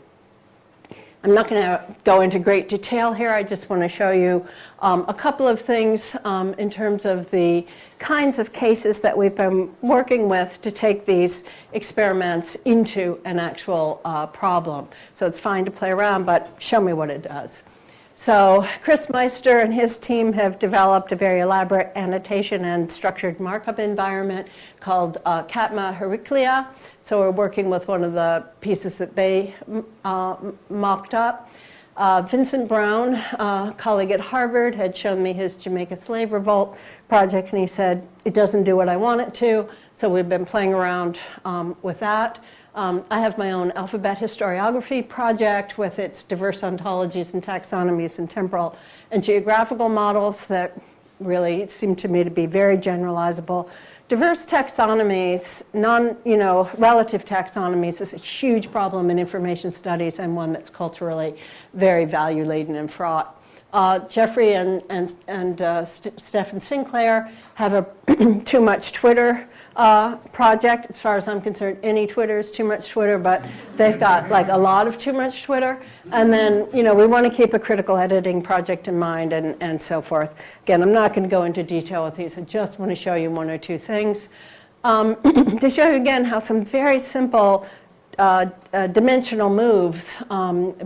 I'm not going to go into great detail here. I just want to show you a couple of things in terms of the kinds of cases that we've been working with to take these experiments into an actual problem. So it's fine to play around, but show me what it does. So Chris Meister and his team have developed a very elaborate annotation and structured markup environment called Katma Heraclea. So we're working with one of the pieces that they mocked up. Vincent Brown, a colleague at Harvard, had shown me his Jamaica Slave Revolt project, and he said, it doesn't do what I want it to. So we've been playing around with that. I have my own alphabet historiography project with its diverse ontologies and taxonomies and temporal and geographical models that really seem to me to be very generalizable. Diverse taxonomies, relative taxonomies is a huge problem in information studies, and one that's culturally very value-laden and fraught. Jeffrey and Stephen Sinclair have a too much Twitter project. As far as I'm concerned, any Twitter is too much Twitter, but they've got like a lot of too much Twitter. And then, we want to keep a critical editing project in mind and so forth. Again, I'm not going to go into detail with these. I just want to show you 1 or 2 things. To show you again how some very simple dimensional moves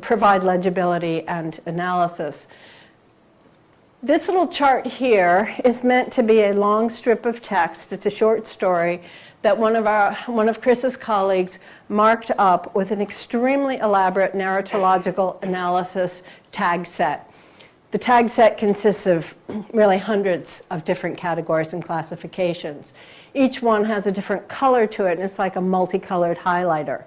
provide legibility and analysis. This little chart here is meant to be a long strip of text. It's a short story that one of Chris's colleagues marked up with an extremely elaborate narratological analysis tag set. The tag set consists of really hundreds of different categories and classifications. Each one has a different color to it, and it's like a multicolored highlighter.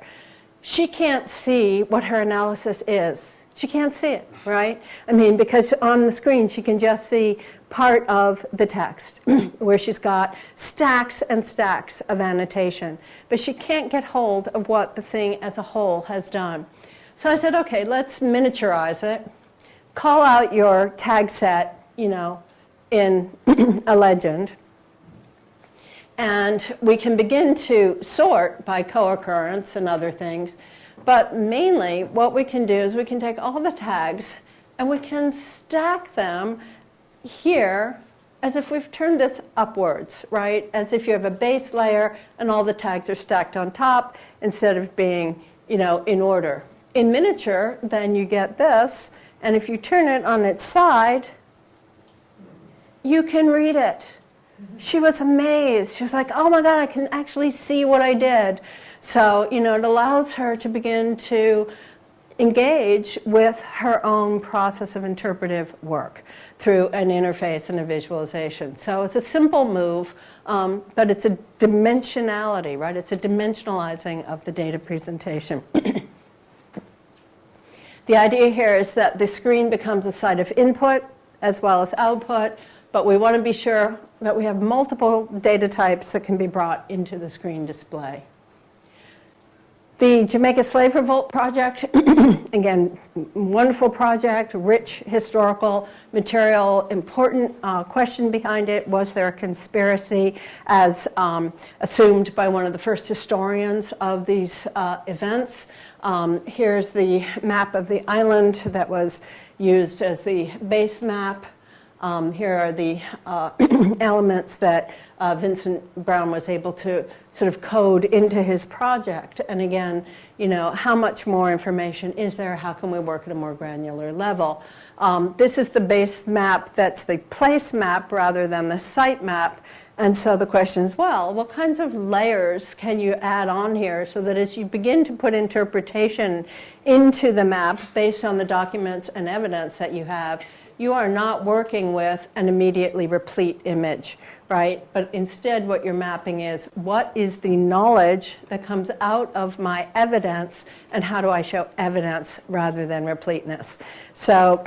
She can't see what her analysis is. She can't see it, right? I mean, because on the screen she can just see part of the text where she's got stacks and stacks of annotation, but she can't get hold of what the thing as a whole has done. So I said, okay, let's miniaturize it. Call out your tag set, you know, in a legend. And we can begin to sort by co-occurrence and other things. But mainly what we can do is we can take all the tags and we can stack them here as if we've turned this upwards, right? As if you have a base layer and all the tags are stacked on top instead of being, you know, in order. In miniature, then you get this, and if you turn it on its side, you can read it. She was amazed. She was like, oh my God, I can actually see what I did. So, you know, it allows her to begin to engage with her own process of interpretive work through an interface and a visualization. So it's a simple move, but it's a dimensionality, right? It's a dimensionalizing of the data presentation. The idea here is that the screen becomes a site of input as well as output, but we want to be sure that we have multiple data types that can be brought into the screen display. The Jamaica Slave Revolt project, again, wonderful project, rich historical material, important question behind it, was there a conspiracy as assumed by one of the first historians of these events. Here's the map of the island that was used as the base map. Here are the elements that Vincent Brown was able to sort of code into his project. And again, you know, how much more information is there? How can we work at a more granular level? This is the base map that's the place map rather than the site map. And so the question is, well, what kinds of layers can you add on here so that as you begin to put interpretation into the map based on the documents and evidence that you have, you are not working with an immediately replete image, right? But instead what you're mapping is, what is the knowledge that comes out of my evidence, and how do I show evidence rather than repleteness? So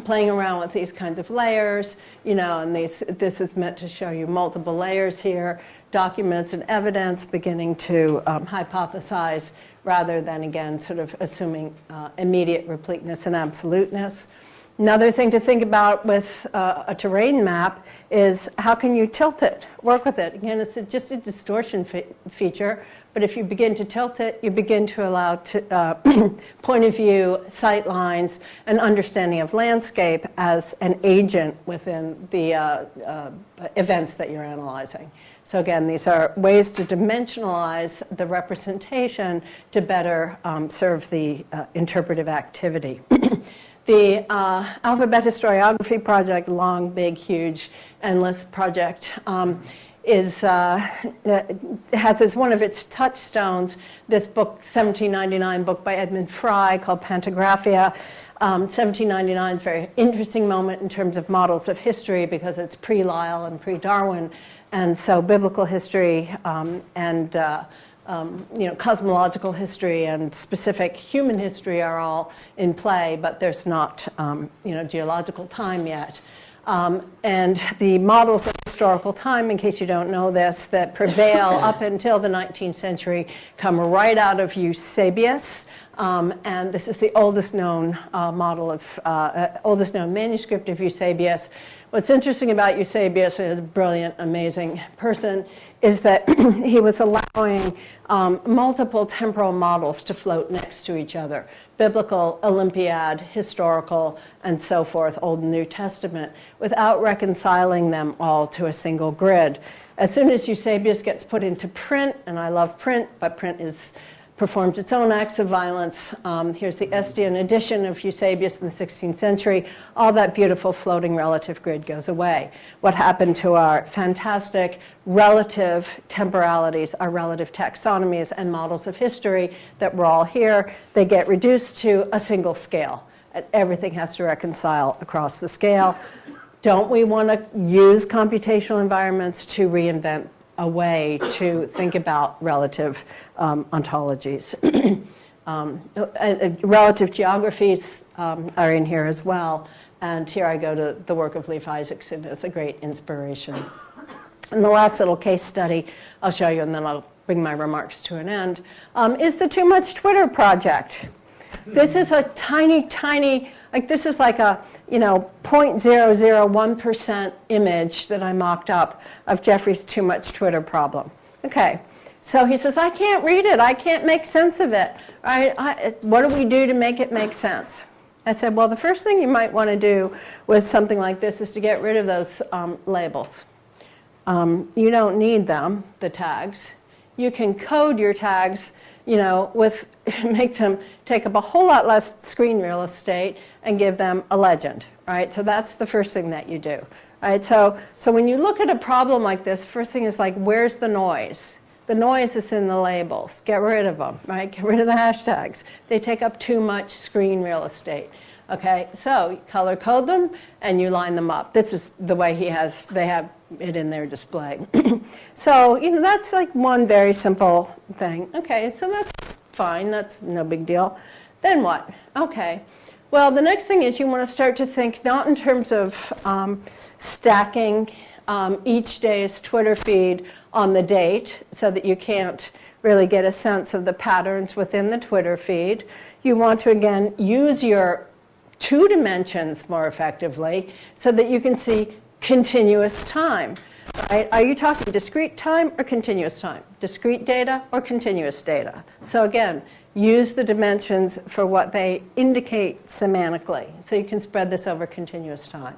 playing around with these kinds of layers, you know, and this is meant to show you multiple layers here, documents and evidence, beginning to hypothesize rather than, again, sort of assuming immediate repleteness and absoluteness. Another thing to think about with a terrain map is how can you tilt it, work with it. Again, it's just a distortion feature, but if you begin to tilt it, you begin to allow point of view, sight lines, and understanding of landscape as an agent within the events that you're analyzing. So again, these are ways to dimensionalize the representation to better serve the interpretive activity. The Alphabet Historiography Project, long, big, huge, endless project, has as one of its touchstones this book, 1799 book by Edmund Fry called Pantographia. 1799 is a very interesting moment in terms of models of history because it's pre-Lyell and pre-Darwin, and so biblical history and you know, cosmological history and specific human history are all in play, but there's not, you know, geological time yet. And the models of historical time, in case you don't know this, that prevail up until the 19th century come right out of Eusebius. And this is the oldest known model of, oldest known manuscript of Eusebius. What's interesting about Eusebius, a brilliant, amazing person, is that he was allowing multiple temporal models to float next to each other. Biblical, Olympiad, historical, and so forth, Old and New Testament, without reconciling them all to a single grid. As soon as Eusebius gets put into print, and I love print, but print is performs its own acts of violence. Here's the Estian edition of Eusebius in the 16th century. All that beautiful floating relative grid goes away. What happened to our fantastic relative temporalities, our relative taxonomies and models of history that were all here? They get reduced to a single scale, and everything has to reconcile across the scale. Don't we want to use computational environments to reinvent a way to think about relative ontologies? Relative geographies are in here as well. And here I go to the work of Leif Isaacson. It's a great inspiration. And the last little case study I'll show you, and then I'll bring my remarks to an end, is the Too Much Twitter project. This is a tiny, tiny, like this is like a, 0.001% image that I mocked up of Jeffrey's Too Much Twitter problem. Okay, so he says, I can't read it. I can't make sense of it. What do we do to make it make sense? I said, well, the first thing you might want to do with something like this is to get rid of those labels. You don't need them, the tags. You can code your tags, make them take up a whole lot less screen real estate and give them a legend, right? So that's the first thing that you do, right? So when you look at a problem like this, first thing is like, where's the noise? The noise is in the labels. Get rid of them, right? Get rid of the hashtags. They take up too much screen real estate. Okay, so you color code them and you line them up. This is the way they have it in their display. So, that's like one very simple thing. Okay, so that's fine, that's no big deal. Then what? Okay, well, the next thing is you want to start to think not in terms of stacking each day's Twitter feed on the date so that you can't really get a sense of the patterns within the Twitter feed. You want to, again, use your 2 dimensions more effectively so that you can see continuous time. Right? Are you talking discrete time or continuous time? Discrete data or continuous data? So again, use the dimensions for what they indicate semantically. So you can spread this over continuous time.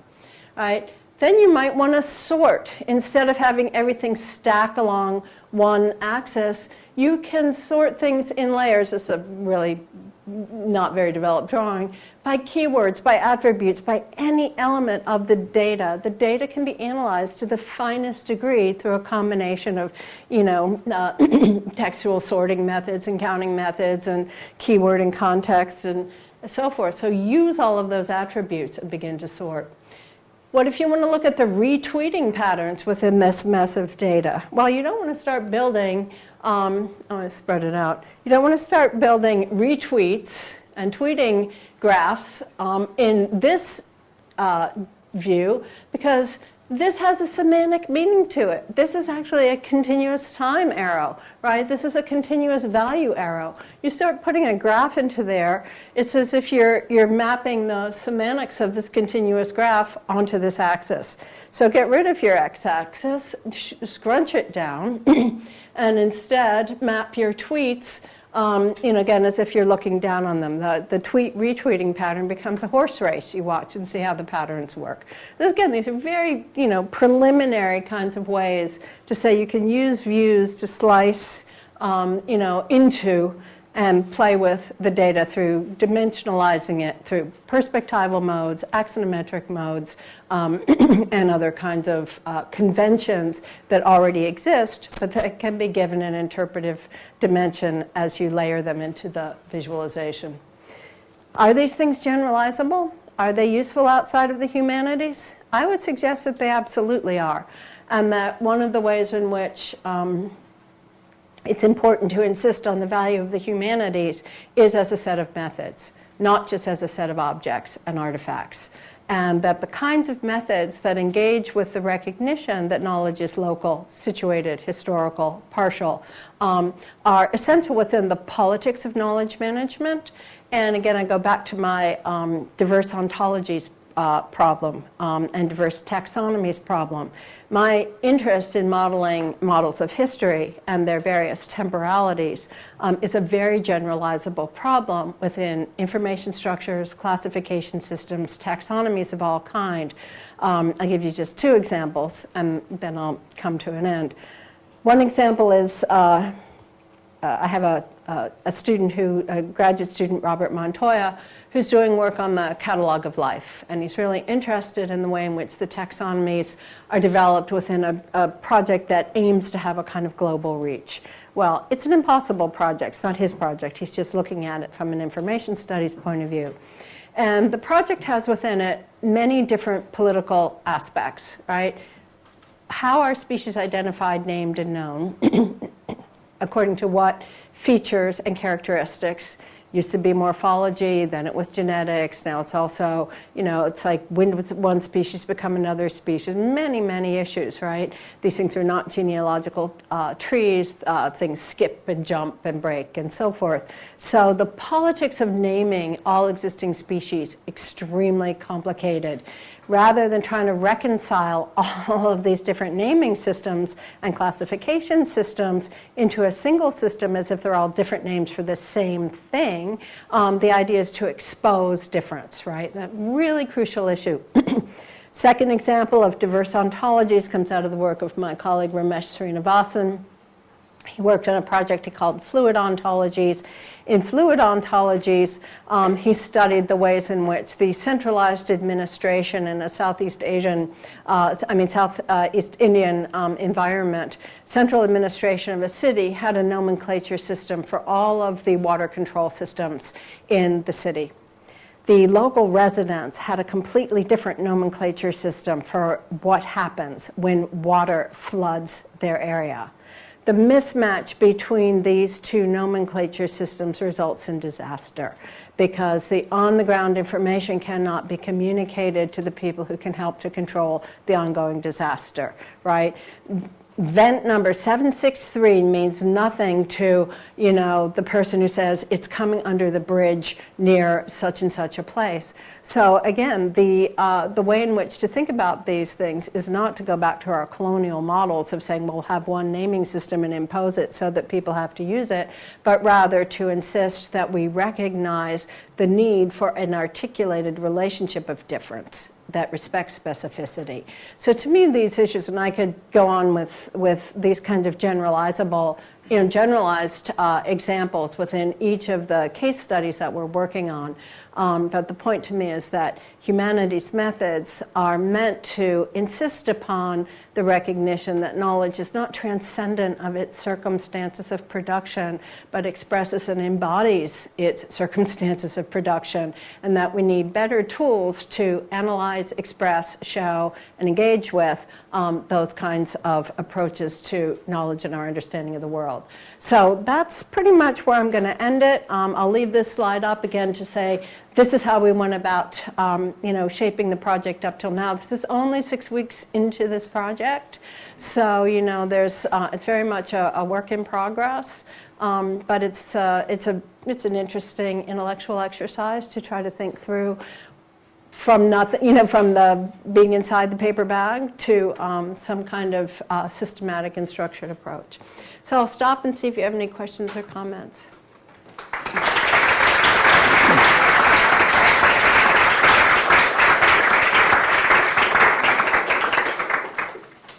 Right? Then you might want to sort. Instead of having everything stack along one axis, you can sort things in layers. This is a really not very developed drawing, by keywords, by attributes, by any element of the data. The data can be analyzed to the finest degree through a combination of, textual sorting methods and counting methods and keyword and context and so forth. So use all of those attributes and begin to sort. What if you want to look at the retweeting patterns within this mess of data? Well, you don't want to start building, I'm going to spread it out. You don't want to start building retweets and tweeting graphs in this view, because this has a semantic meaning to it. This is actually a continuous time arrow, right? This is a continuous value arrow. You start putting a graph into there, it's as if you're mapping the semantics of this continuous graph onto this axis. So get rid of your x-axis, scrunch it down, and instead map your tweets again, as if you're looking down on them. The retweeting pattern becomes a horse race. You watch and see how the patterns work. And again, these are very, preliminary kinds of ways to say you can use views to slice, into and play with the data through dimensionalizing it through perspectival modes, axonometric modes, and other kinds of conventions that already exist, but that can be given an interpretive dimension as you layer them into the visualization. Are these things generalizable? Are they useful outside of the humanities? I would suggest that they absolutely are, and that one of the ways in which it's important to insist on the value of the humanities is as a set of methods, not just as a set of objects and artifacts. And that the kinds of methods that engage with the recognition that knowledge is local, situated, historical, partial, are essential within the politics of knowledge management. And again, I go back to my diverse ontologies problem and diverse taxonomies problem. My interest in modeling models of history and their various temporalities is a very generalizable problem within information structures, classification systems, taxonomies of all kind. I'll give you just 2 examples and then I'll come to an end. One example is I have a student a graduate student, Robert Montoya, who's doing work on the catalog of life. And he's really interested in the way in which the taxonomies are developed within a project that aims to have a kind of global reach. Well, it's an impossible project. It's not his project. He's just looking at it from an information studies point of view. And the project has within it many different political aspects, right? How are species identified, named, and known? According to what features and characteristics? Used to be morphology, then it was genetics, now it's also, it's like when does one species become another species? Many, many issues, right? These things are not genealogical trees, things skip and jump and break and so forth. So the politics of naming all existing species, extremely complicated. Rather than trying to reconcile all of these different naming systems and classification systems into a single system as if they're all different names for the same thing, the idea is to expose difference, right? That really crucial issue. Second example of diverse ontologies comes out of the work of my colleague Ramesh Srinivasan. He worked on a project he called Fluid Ontologies. In fluid ontologies, he studied the ways in which the centralized administration in a Southeast Indian environment, central administration of a city had a nomenclature system for all of the water control systems in the city. The local residents had a completely different nomenclature system for what happens when water floods their area. The mismatch between these two nomenclature systems results in disaster because the on-the-ground information cannot be communicated to the people who can help to control the ongoing disaster, right? Vent number 763 means nothing to, the person who says it's coming under the bridge near such and such a place. So again, the way in which to think about these things is not to go back to our colonial models of saying we'll have one naming system and impose it so that people have to use it, but rather to insist that we recognize the need for an articulated relationship of difference that respects specificity. So to me, these issues, and I could go on with these kinds of generalizable, generalized examples within each of the case studies that we're working on. But the point to me is that humanities methods are meant to insist upon the recognition that knowledge is not transcendent of its circumstances of production, but expresses and embodies its circumstances of production, and that we need better tools to analyze, express, show, and engage with those kinds of approaches to knowledge and our understanding of the world. So that's pretty much where I'm going to end it. I'll leave this slide up again to say this is how we went about shaping the project up till now. This is only 6 weeks into this project, so there's it's very much a work in progress, but it's an interesting intellectual exercise to try to think through from nothing, from the being inside the paper bag to some kind of systematic and structured approach. So I'll stop and see if you have any questions or comments.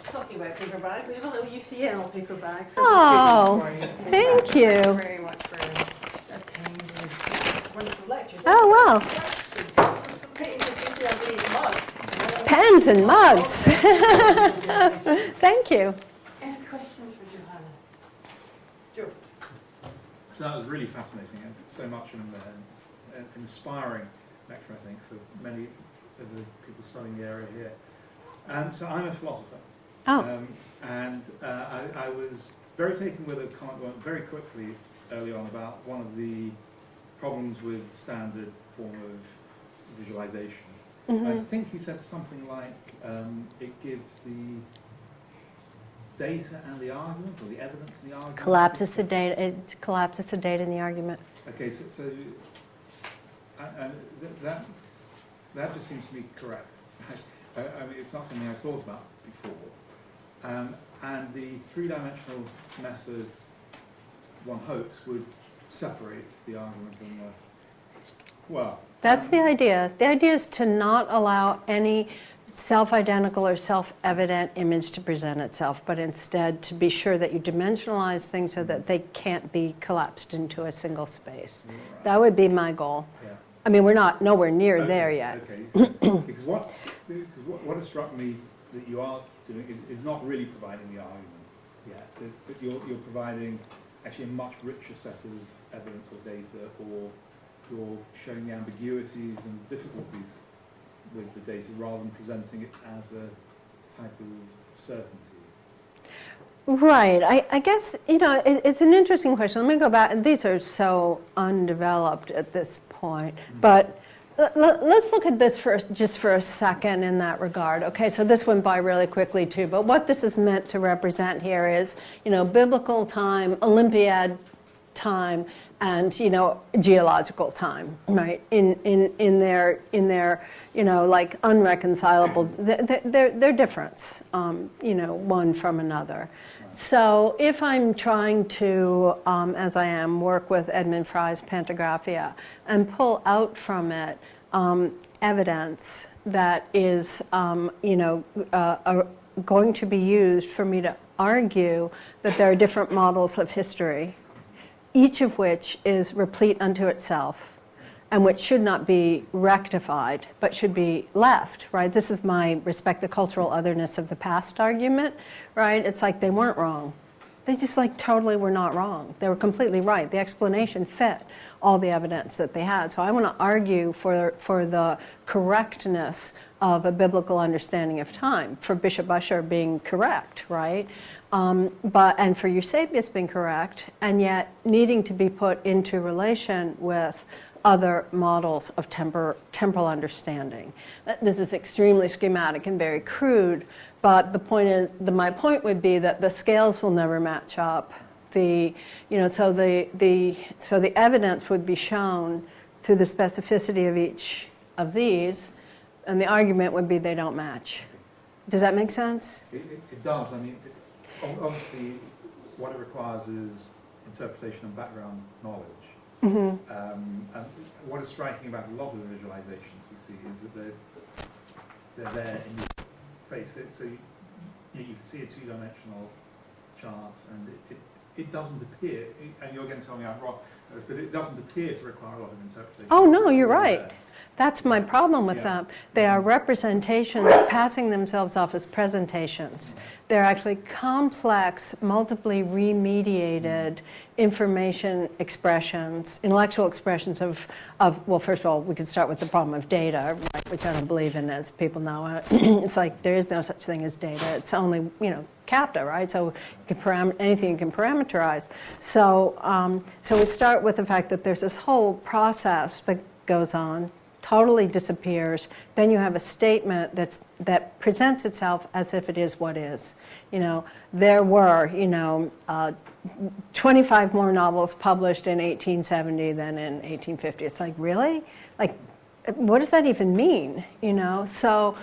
Talking about paper bag, we have a little UCL paper bag for Oh, the students for you. thank you. Thank you very much for attending wonderful lectures. Oh, wow. Pens and mugs. Thank you. Any questions for Johanna? Joe? So that was really fascinating and so much an inspiring lecture, I think, for many of the people studying the area here. So I'm a philosopher. Oh. And I was very taken with a comment very quickly early on about one of the problems with standard form of visualization. Mm-hmm. I think he said something like it gives the data and the argument, or the evidence and the argument. Collapses the data. It collapses the data in the argument. Okay, so that just seems to be correct. I mean, it's not something I thought about before. And the three-dimensional method, one hopes, would separate the argument and the, well. That's the idea. The idea is to not allow any self-identical or self-evident image to present itself, but instead to be sure that you dimensionalize things so that they can't be collapsed into a single space. Right. That would be my goal. Yeah. I mean, we're not nowhere near Okay, there yet. Okay, so, because what has struck me that you are doing is not really providing the argument yet, but you're providing actually a much richer set of evidence or data, or you're showing the ambiguities and difficulties with the data rather than presenting it as a type of certainty. Right. I guess, it's an interesting question. Let me go back. These are so undeveloped at this point. But let's look at this just for a second in that regard. Okay, so this went by really quickly too. But what this is meant to represent here is, biblical time, Olympiad time, and geological time, right? In their like unreconcilable, their difference, one from another. So if I'm trying to, as I am, work with Edmund Fry's Pantographia and pull out from it evidence that is, going to be used for me to argue that there are different models of history, each of which is replete unto itself, and which should not be rectified, but should be left, right? This is my respect the cultural otherness of the past argument, right? It's like they weren't wrong. They just totally were not wrong. They were completely right. The explanation fit all the evidence that they had. So I want to argue for the correctness of a biblical understanding of time, for Bishop Ussher being correct, right? And for Eusebius being correct, and yet needing to be put into relation with other models of temporal understanding. This is extremely schematic and very crude, but the point is, my point would be that the scales will never match up. So the evidence would be shown through the specificity of each of these, and the argument would be they don't match. Does that make sense? It does. I mean, obviously, what it requires is interpretation and background knowledge. And what is striking about a lot of the visualizations we see is that they're there in your face. So you can see a two-dimensional chart, and it doesn't appear, and you're going to tell me I'm wrong, but it doesn't appear to require a lot of interpretation. Oh, no, you're right. That's my problem with them. They are representations passing themselves off as presentations. They're actually complex, multiply remediated information expressions, intellectual expressions of, well, first of all, we could start with the problem of data, right, which I don't believe in, as people know. It's like there is no such thing as data. It's only, capta, right? So you can anything you can parameterize. So, so we start with the fact that there's this whole process that goes on, totally disappears. Then you have a statement that presents itself as if it is what is. There were, 25 more novels published in 1870 than in 1850. It's like, really? Like, what does that even mean? So,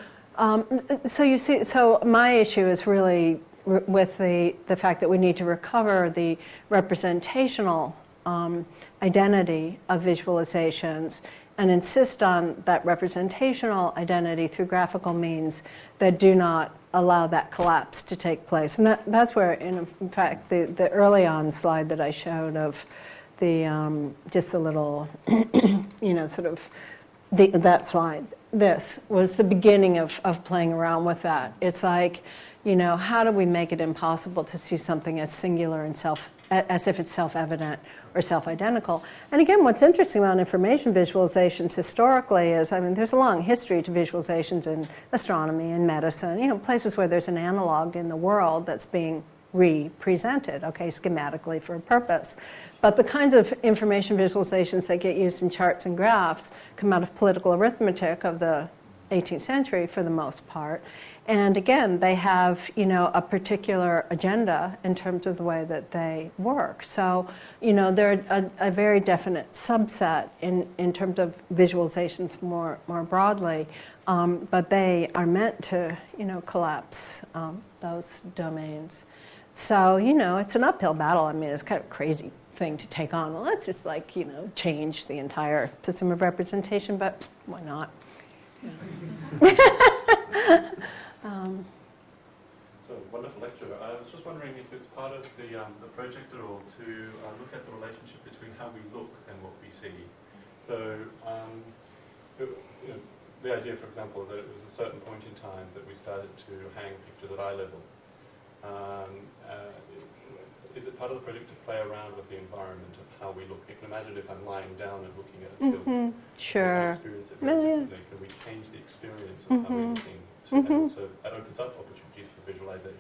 so you see, so my issue is really with the fact that we need to recover the representational identity of visualizations and insist on that representational identity through graphical means that do not allow that collapse to take place. And that's where, in fact, the early on slide that I showed of the, just the little, sort of, that slide, this was the beginning of playing around with that. It's like, how do we make it impossible to see something as singular and as if it's self-evident or self-identical? And again, what's interesting about information visualizations historically is, there's a long history to visualizations in astronomy and medicine, places where there's an analog in the world that's being represented, okay, schematically for a purpose. But the kinds of information visualizations that get used in charts and graphs come out of political arithmetic of the 18th century for the most part. And again, they have, a particular agenda in terms of the way that they work. So, they're a very definite subset in terms of visualizations more broadly, but they are meant to, collapse those domains. So, it's an uphill battle. It's kind of a crazy thing to take on. Well, let's just change the entire system of representation, but why not? So, wonderful lecture. I was just wondering if it's part of the project at all to look at the relationship between how we look and what we see. So, the idea, for example, that it was a certain point in time that we started to hang pictures at eye level. Is it part of the project to play around with the environment of how we look? You can imagine if I'm lying down and looking at a film, Sure. experience it very differently. Can we change the experience of how we're looking? And also that opens up opportunities for visualization.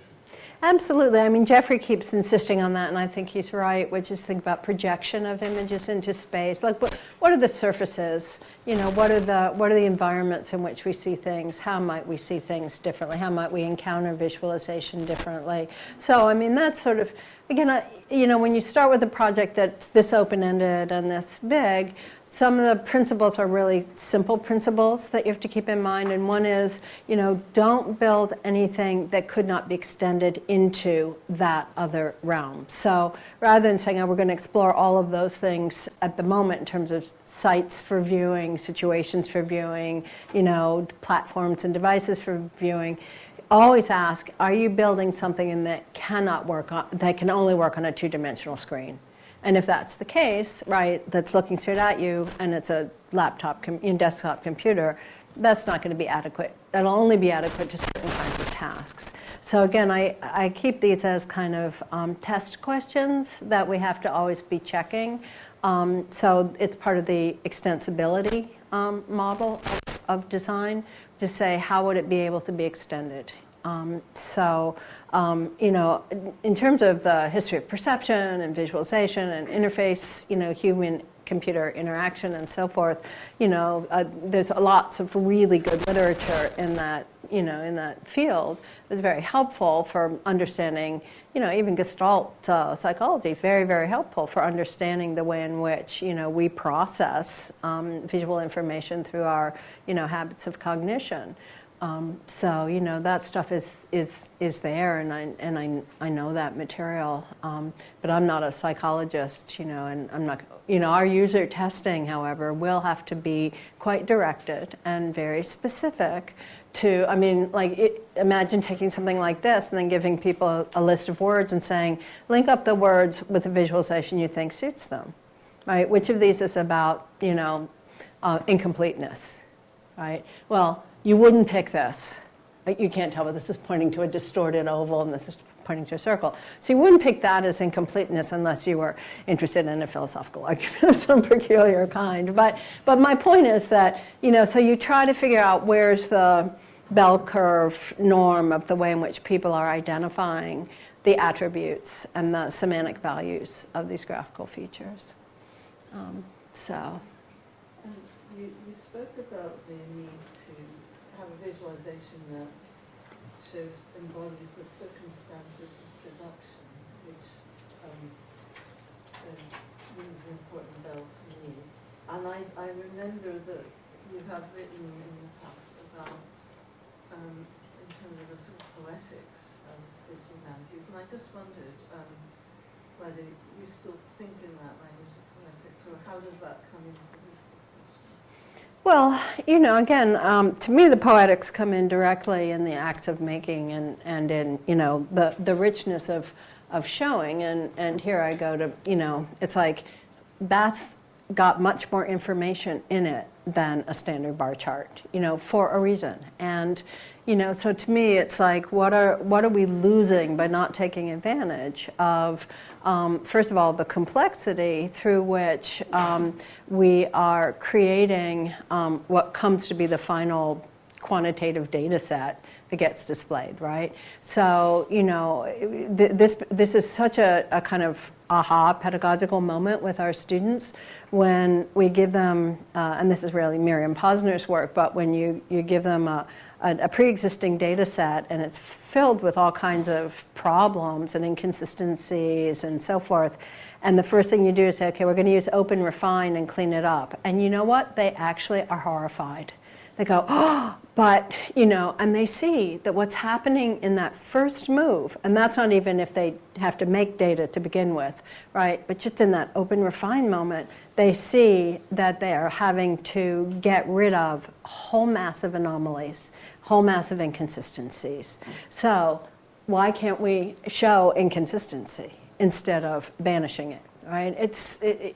Absolutely. I mean, Jeffrey keeps insisting on that, and I think he's right, which is think about projection of images into space. Like, what are the surfaces? You know, what are the environments in which we see things? How might we see things differently? How might we encounter visualization differently? So, I mean, that's sort of, again, you know, when you start with a project that's this open-ended and this big, some of the principles are really simple principles that you have to keep in mind, and one is, you know, don't build anything that could not be extended into that other realm. So rather than saying, oh, we're going to explore all of those things at the moment in terms of sites for viewing, situations for viewing, you know, platforms and devices for viewing, always ask, are you building something that cannot work on, that can only work on a two-dimensional screen? And if that's the case, right, that's looking straight at you and it's a laptop, desktop computer, that's not going to be adequate. That'll only be adequate to certain kinds of tasks. So again, I keep these as kind of test questions that we have to always be checking. So it's part of the extensibility model of design to say, how would it be able to be extended? You know, in terms of the history of perception and visualization and interface, you know, human-computer interaction and so forth, you know, there's lots of really good literature in that, you know, in that field. It's very helpful for understanding, you know, even Gestalt psychology, very, very helpful for understanding the way in which, you know, we process visual information through our, you know, habits of cognition. So, you know, that stuff is there, and I know that material, but I'm not a psychologist, you know, and I'm not, you know, our user testing, however, will have to be quite directed and very specific to, I mean, like, imagine taking something like this and then giving people a list of words and saying, link up the words with the visualization you think suits them, right? Which of these is about, you know, incompleteness, right? Well, you wouldn't pick this. You can't tell, but this is pointing to a distorted oval and this is pointing to a circle. So you wouldn't pick that as incompleteness unless you were interested in a philosophical argument of some peculiar kind. But my point is that, you know, so you try to figure out where's the bell curve norm of the way in which people are identifying the attributes and the semantic values of these graphical features. You spoke about the need to have a visualization that embodies the circumstances of production, which rings an important bell for me. And I remember that you have written in the past about, in terms of the sort of poetics of the humanities, and I just wondered whether you still think in that language of poetics, or how does that come into this discussion? Well, you know, again, to me the poetics come in directly in the acts of making and in, you know, the richness of showing. And here I go to, you know, it's like that's got much more information in it than a standard bar chart, you know, for a reason. And, you know, so to me it's like, what are we losing by not taking advantage of, first of all, the complexity through which we are creating what comes to be the final quantitative data set that gets displayed, right? So, you know, this is such a kind of aha pedagogical moment with our students when we give them, and this is really Miriam Posner's work, but when you give them a pre-existing data set and it's filled with all kinds of problems and inconsistencies and so forth, and the first thing you do is say, okay, we're going to use open, refine, and clean it up. And you know what? They actually are horrified. They go, oh, but, you know, and they see that what's happening in that first move, and that's not even if they have to make data to begin with, right? But just in that open refine moment, they see that they are having to get rid of a whole mass of anomalies, whole mass of inconsistencies. So why can't we show inconsistency instead of banishing it, right?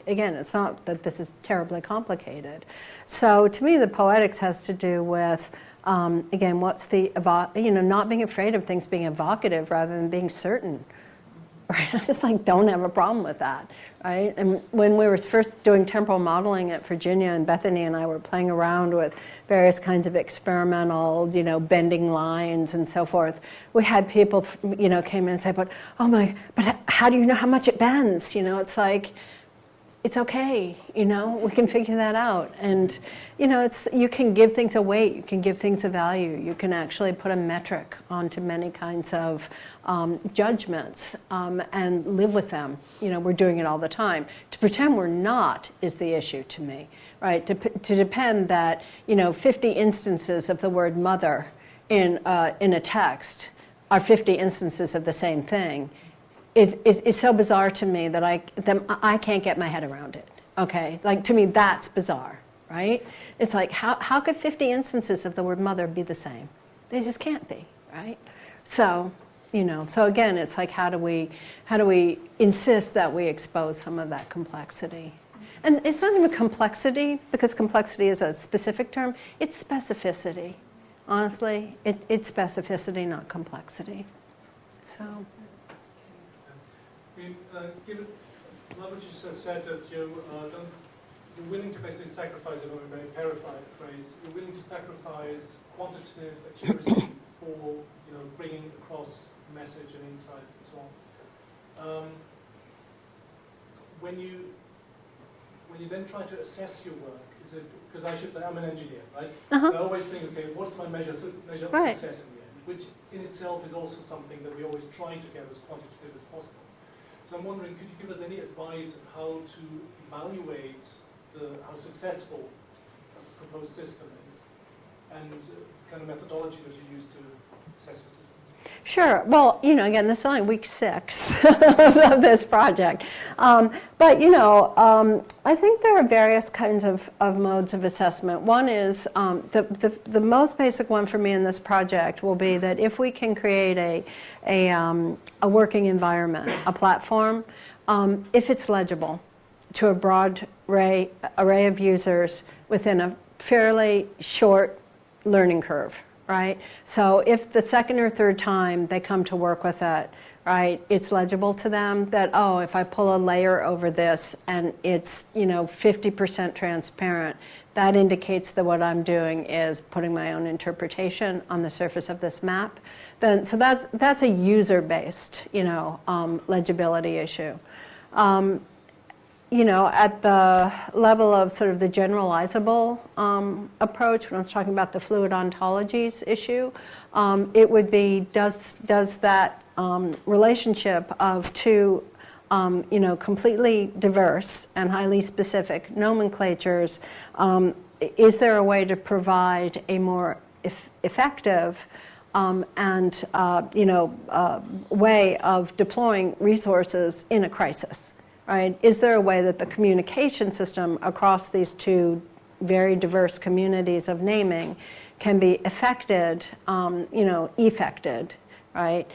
Again, it's not that this is terribly complicated. So to me, the poetics has to do with, again, what's the, you know, not being afraid of things being evocative rather than being certain. Right? I just like don't have a problem with that, right? And when we were first doing temporal modeling at Virginia, and Bethany and I were playing around with various kinds of experimental, you know, bending lines and so forth, we had people, you know, came in and say, but how do you know how much it bends? You know, it's like, it's okay, you know, we can figure that out. And, you know, you can give things a weight, you can give things a value, you can actually put a metric onto many kinds of judgments and live with them. You know, we're doing it all the time. To pretend we're not is the issue to me, right? To depend that, you know, 50 instances of the word mother in a text are 50 instances of the same thing is so bizarre to me that I can't get my head around it, okay? Like, to me, that's bizarre, right? It's like, how could 50 instances of the word mother be the same? They just can't be, right? So, you know, so again, it's like, how do we insist that we expose some of that complexity? And it's not even complexity, because complexity is a specific term, it's specificity. Honestly, it's specificity, not complexity. So. Given love what you just said, that you're willing to basically sacrifice, if I'm going to paraphrase the phrase, you're willing to sacrifice quantitative accuracy for, you know, bringing across message and insight and so on. When you then try to assess your work, is it, because I should say I'm an engineer, right? Uh-huh. I always think, okay, what's my measure of Right. success in the end, which in itself is also something that we always try to get as quantitative as possible. So I'm wondering, could you give us any advice on how to evaluate how successful a proposed system is, and kind of methodology that you use to assess your system? Sure. Well, you know, again, this is only week 6 of this project. But, you know, I think there are various kinds of modes of assessment. One is, the most basic one for me in this project will be that if we can create a working environment, a platform, if it's legible to a broad array of users within a fairly short learning curve. Right? So if the second or third time they come to work with it, right, it's legible to them that, oh, if I pull a layer over this and it's, you know, 50% transparent, that indicates that what I'm doing is putting my own interpretation on the surface of this map. Then, so that's a user-based, you know, legibility issue. You know, at the level of sort of the generalizable approach, when I was talking about the fluid ontologies issue, it would be, does that relationship of two, you know, completely diverse and highly specific nomenclatures, is there a way to provide a more effective and, you know, way of deploying resources in a crisis? Right? Is there a way that the communication system across these two very diverse communities of naming can be affected, you know, effected, right,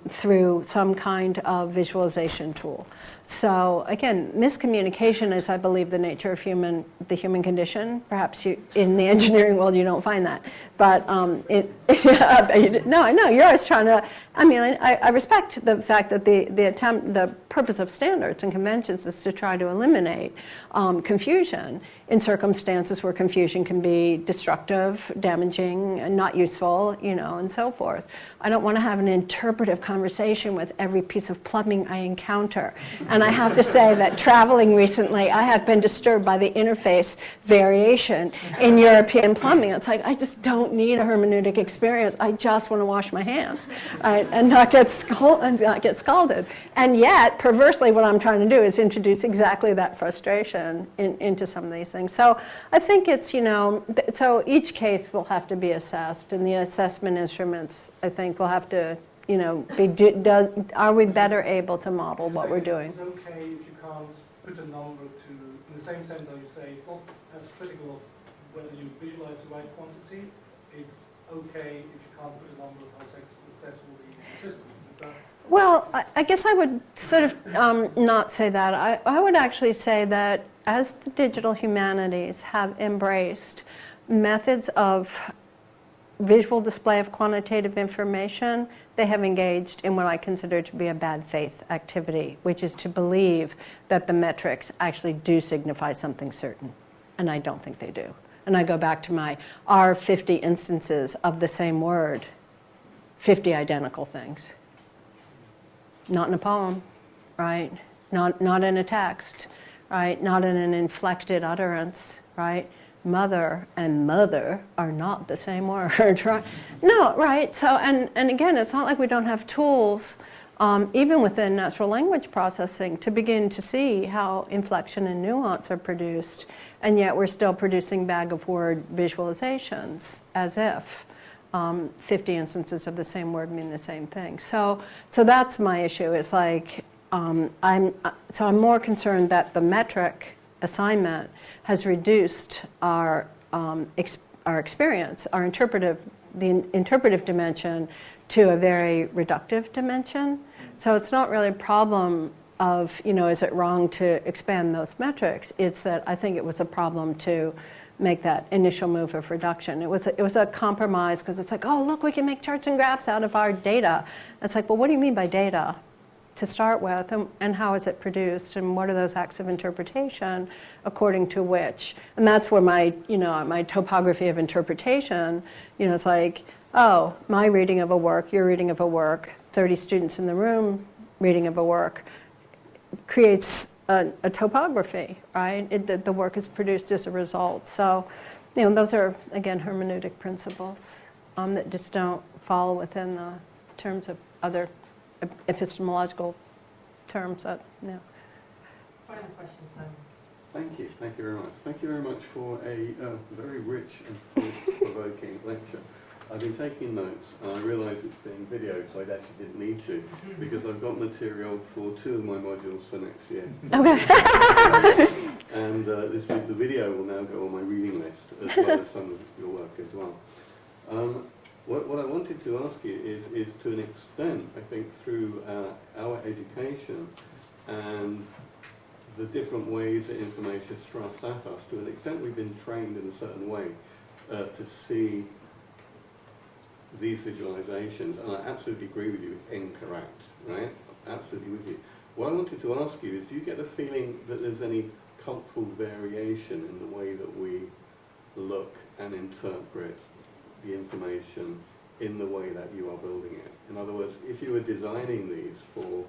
through some kind of visualization tool? So again, miscommunication is, I believe, the nature of the human condition. Perhaps in the engineering world you don't find that, but no, I know you're always trying to. I mean, I respect the fact that the purpose of standards and conventions is to try to eliminate confusion in circumstances where confusion can be destructive, damaging, and not useful, you know, and so forth. I don't want to have an interpretive conversation with every piece of plumbing I encounter. And I have to say that traveling recently, I have been disturbed by the interface variation in European plumbing. It's like, I just don't need a hermeneutic experience. I just want to wash my hands and not get scalded. And yet, perversely what I'm trying to do is introduce exactly that frustration into some of these things. So I think it's, so each case will have to be assessed, and the assessment instruments, I think, will have to, are we better able to model what we're doing? It's okay if you can't put a number to, in the same sense that you say, it's not as critical of whether you visualize the right quantity. It's okay if you can't put a number of how successful the system is. Is that? Well, I guess I would sort of not say that. I would actually say that as the digital humanities have embraced methods of visual display of quantitative information, they have engaged in what I consider to be a bad faith activity, which is to believe that the metrics actually do signify something certain. And I don't think they do. And I go back to my, are 50 instances of the same word 50 identical things? Not in a poem, right? Not in a text, right? Not in an inflected utterance, right? Mother and mother are not the same word, right? No, right? So, and again, it's not like we don't have tools, even within natural language processing, to begin to see how inflection and nuance are produced, and yet we're still producing bag of word visualizations as if 50 instances of the same word mean the same thing. So that's my issue. It's like, I'm more concerned that the metric assignment has reduced our experience, our the interpretive dimension, to a very reductive dimension. So it's not really a problem of, is it wrong to expand those metrics? It's that I think it was a problem to make that initial move of reduction. It was a compromise, because it's like, oh, look, we can make charts and graphs out of our data. It's like, well, what do you mean by data to start with, and how is it produced, and what are those acts of interpretation according to which? And that's where my, my topography of interpretation, it's like, oh, my reading of a work, your reading of a work, 30 students in the room reading of a work creates a topography, right? The work is produced as a result. So, those are, again, hermeneutic principles that just don't fall within the terms of other epistemological terms. Final questions now. Thank you very much. Thank you very much for a very rich and thought-provoking lecture. I've been taking notes, and I realise it's being videoed, so I actually didn't need to, because I've got material for 2 of my modules for next year. Okay. And the video will now go on my reading list, as well as some of your work as well. What I wanted to ask you is to an extent, I think, through our education and the different ways that information is thrust at us, to an extent we've been trained in a certain way to see these visualizations, and I absolutely agree with you, it's incorrect, right? Absolutely with you. What I wanted to ask you is, do you get the feeling that there's any cultural variation in the way that we look and interpret the information in the way that you are building it? In other words, if you were designing these for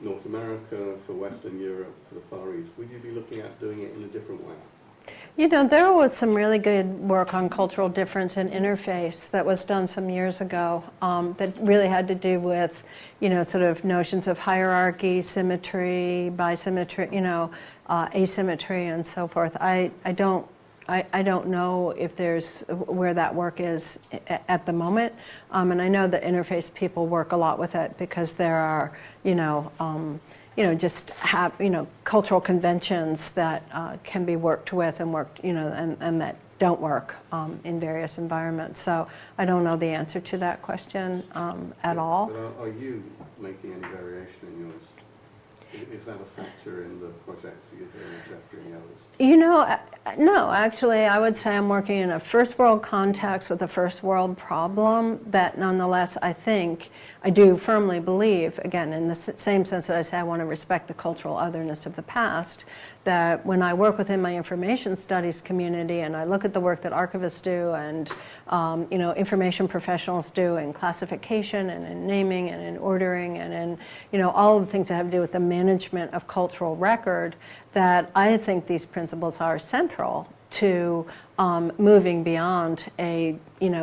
North America, for Western Europe, for the Far East, would you be looking at doing it in a different way? There was some really good work on cultural difference and interface that was done some years ago that really had to do with, sort of notions of hierarchy, symmetry, bisymmetry, asymmetry, and so forth. I don't know if there's where that work is at the moment, and I know that interface people work a lot with it, because there are, just have, cultural conventions that can be worked with and worked, and that don't work in various environments. So I don't know the answer to that question at all. But are you making any variation in yours? Is that a factor in the projects that you're doing with Jeffrey and others? No, actually, I would say I'm working in a first world context with a first world problem that nonetheless, I do firmly believe, again, in the same sense that I say I want to respect the cultural otherness of the past, that when I work within my information studies community and I look at the work that archivists do and information professionals do in classification and in naming and in ordering and in all of the things that have to do with the management of cultural record, that I think these principles are central to moving beyond a,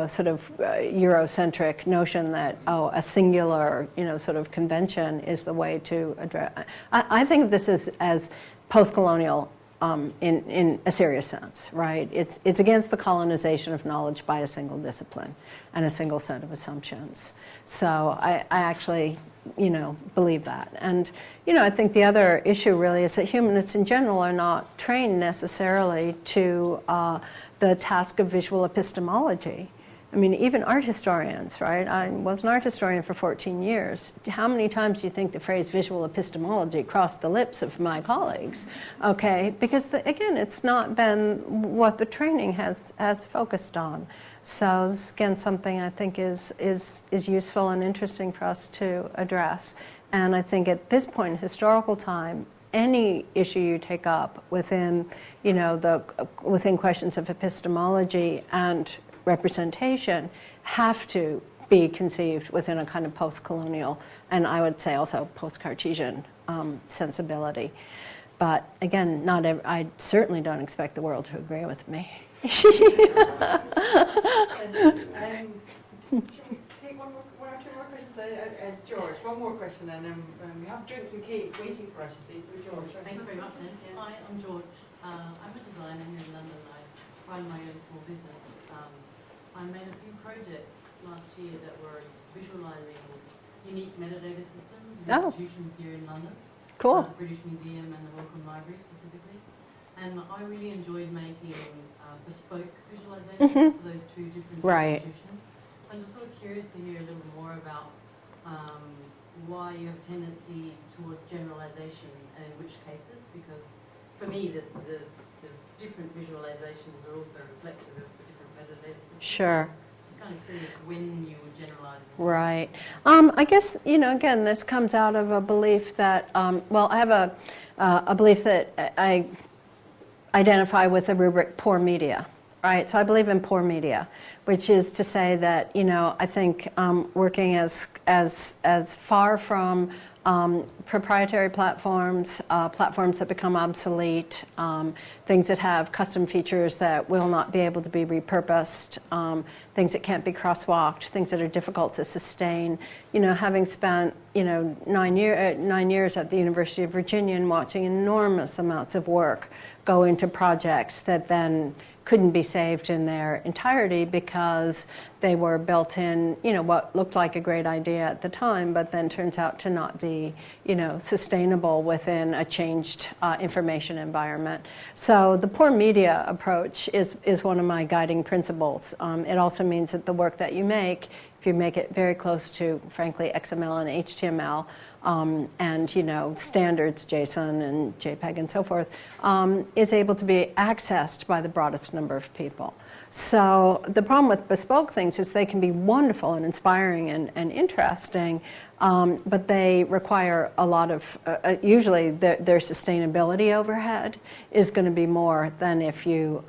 sort of Eurocentric notion that, oh, a singular, sort of convention is the way to address. I think of this as post-colonial in a serious sense, right? It's against the colonization of knowledge by a single discipline and a single set of assumptions. So I actually, believe that. And, I think the other issue really is that humanists in general are not trained necessarily to the task of visual epistemology. I mean, even art historians, right? I was an art historian for 14 years. How many times do you think the phrase visual epistemology crossed the lips of my colleagues? Okay, because again, it's not been what the training has focused on. So this is, again, something I think is useful and interesting for us to address. And I think at this point in historical time, any issue you take up within, within questions of epistemology and representation have to be conceived within a kind of post-colonial, and I would say also post-Cartesian sensibility. But again, I certainly don't expect the world to agree with me. Take one or two more questions. George, one more question, and we have drinks and cake waiting for us, you see. So George. Thanks very much, then. Hi, I'm George. I'm a designer here in London. I run my own small business. I made a few projects last year that were visualizing unique metadata systems in institutions here in London. Cool. The British Museum and the Wellcome Library specifically. And I really enjoyed making bespoke visualizations for those two different institutions. I'm just sort of curious to hear a little more about why you have a tendency towards generalization and in which cases, because for me the different visualizations are also reflective of the different metadata systems. Sure. Just kind of curious when you would generalize. Right. I guess, again, this comes out of a belief that, well, I have a belief that I identify with the rubric poor media, right? So I believe in poor media, which is to say that, I think working as far from proprietary platforms, platforms that become obsolete, things that have custom features that will not be able to be repurposed, things that can't be crosswalked, things that are difficult to sustain. Having spent 9 years at the University of Virginia and watching enormous amounts of work go into projects that then couldn't be saved in their entirety because they were built in, what looked like a great idea at the time, but then turns out to not be, sustainable within a changed information environment. So the poor media approach is one of my guiding principles. It also means that the work that you make, if you make it very close to, frankly, XML and HTML, and standards, JSON and JPEG and so forth, is able to be accessed by the broadest number of people. So the problem with bespoke things is they can be wonderful and inspiring and interesting, but they require a lot of, usually their sustainability overhead is going to be more than if you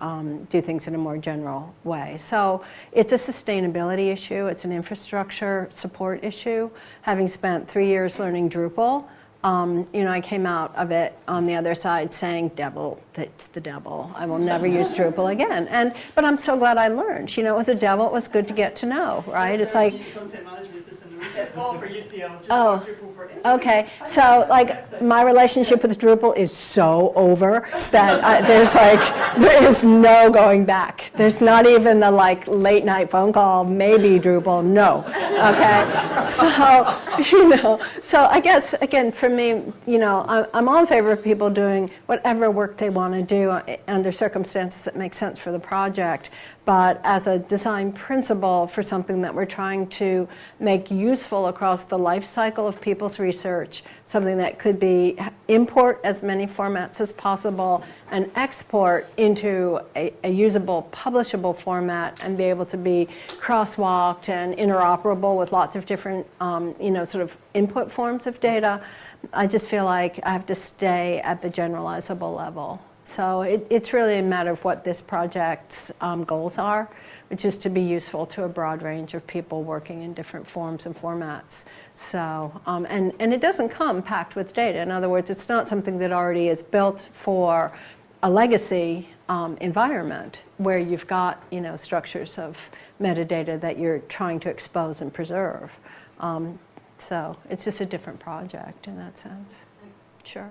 do things in a more general way. So it's a sustainability issue, it's an infrastructure support issue. Having spent 3 years learning Drupal, I came out of it on the other side saying, devil, it's the devil. I will never use Drupal again. But I'm so glad I learned. It was a devil, it was good to get to know, right? It's like, content management system, we just call for UCL, just oh, Drupal for it. Okay, so like my relationship with Drupal is so over that there is no going back. There's not even the late night phone call, maybe Drupal, no. Okay, so I guess again for me, I'm all in favor of people doing whatever work they want to do under circumstances that make sense for the project. But as a design principle for something that we're trying to make useful across the life cycle of people's research, something that could be import as many formats as possible and export into a usable, publishable format and be able to be crosswalked and interoperable with lots of different, sort of input forms of data, I just feel like I have to stay at the generalizable level. So it's really a matter of what this project's goals are, which is to be useful to a broad range of people working in different forms and formats. So, and it doesn't come packed with data. In other words, it's not something that already is built for a legacy environment where you've got, you know, structures of metadata that you're trying to expose and preserve. So it's just a different project in that sense. Sure.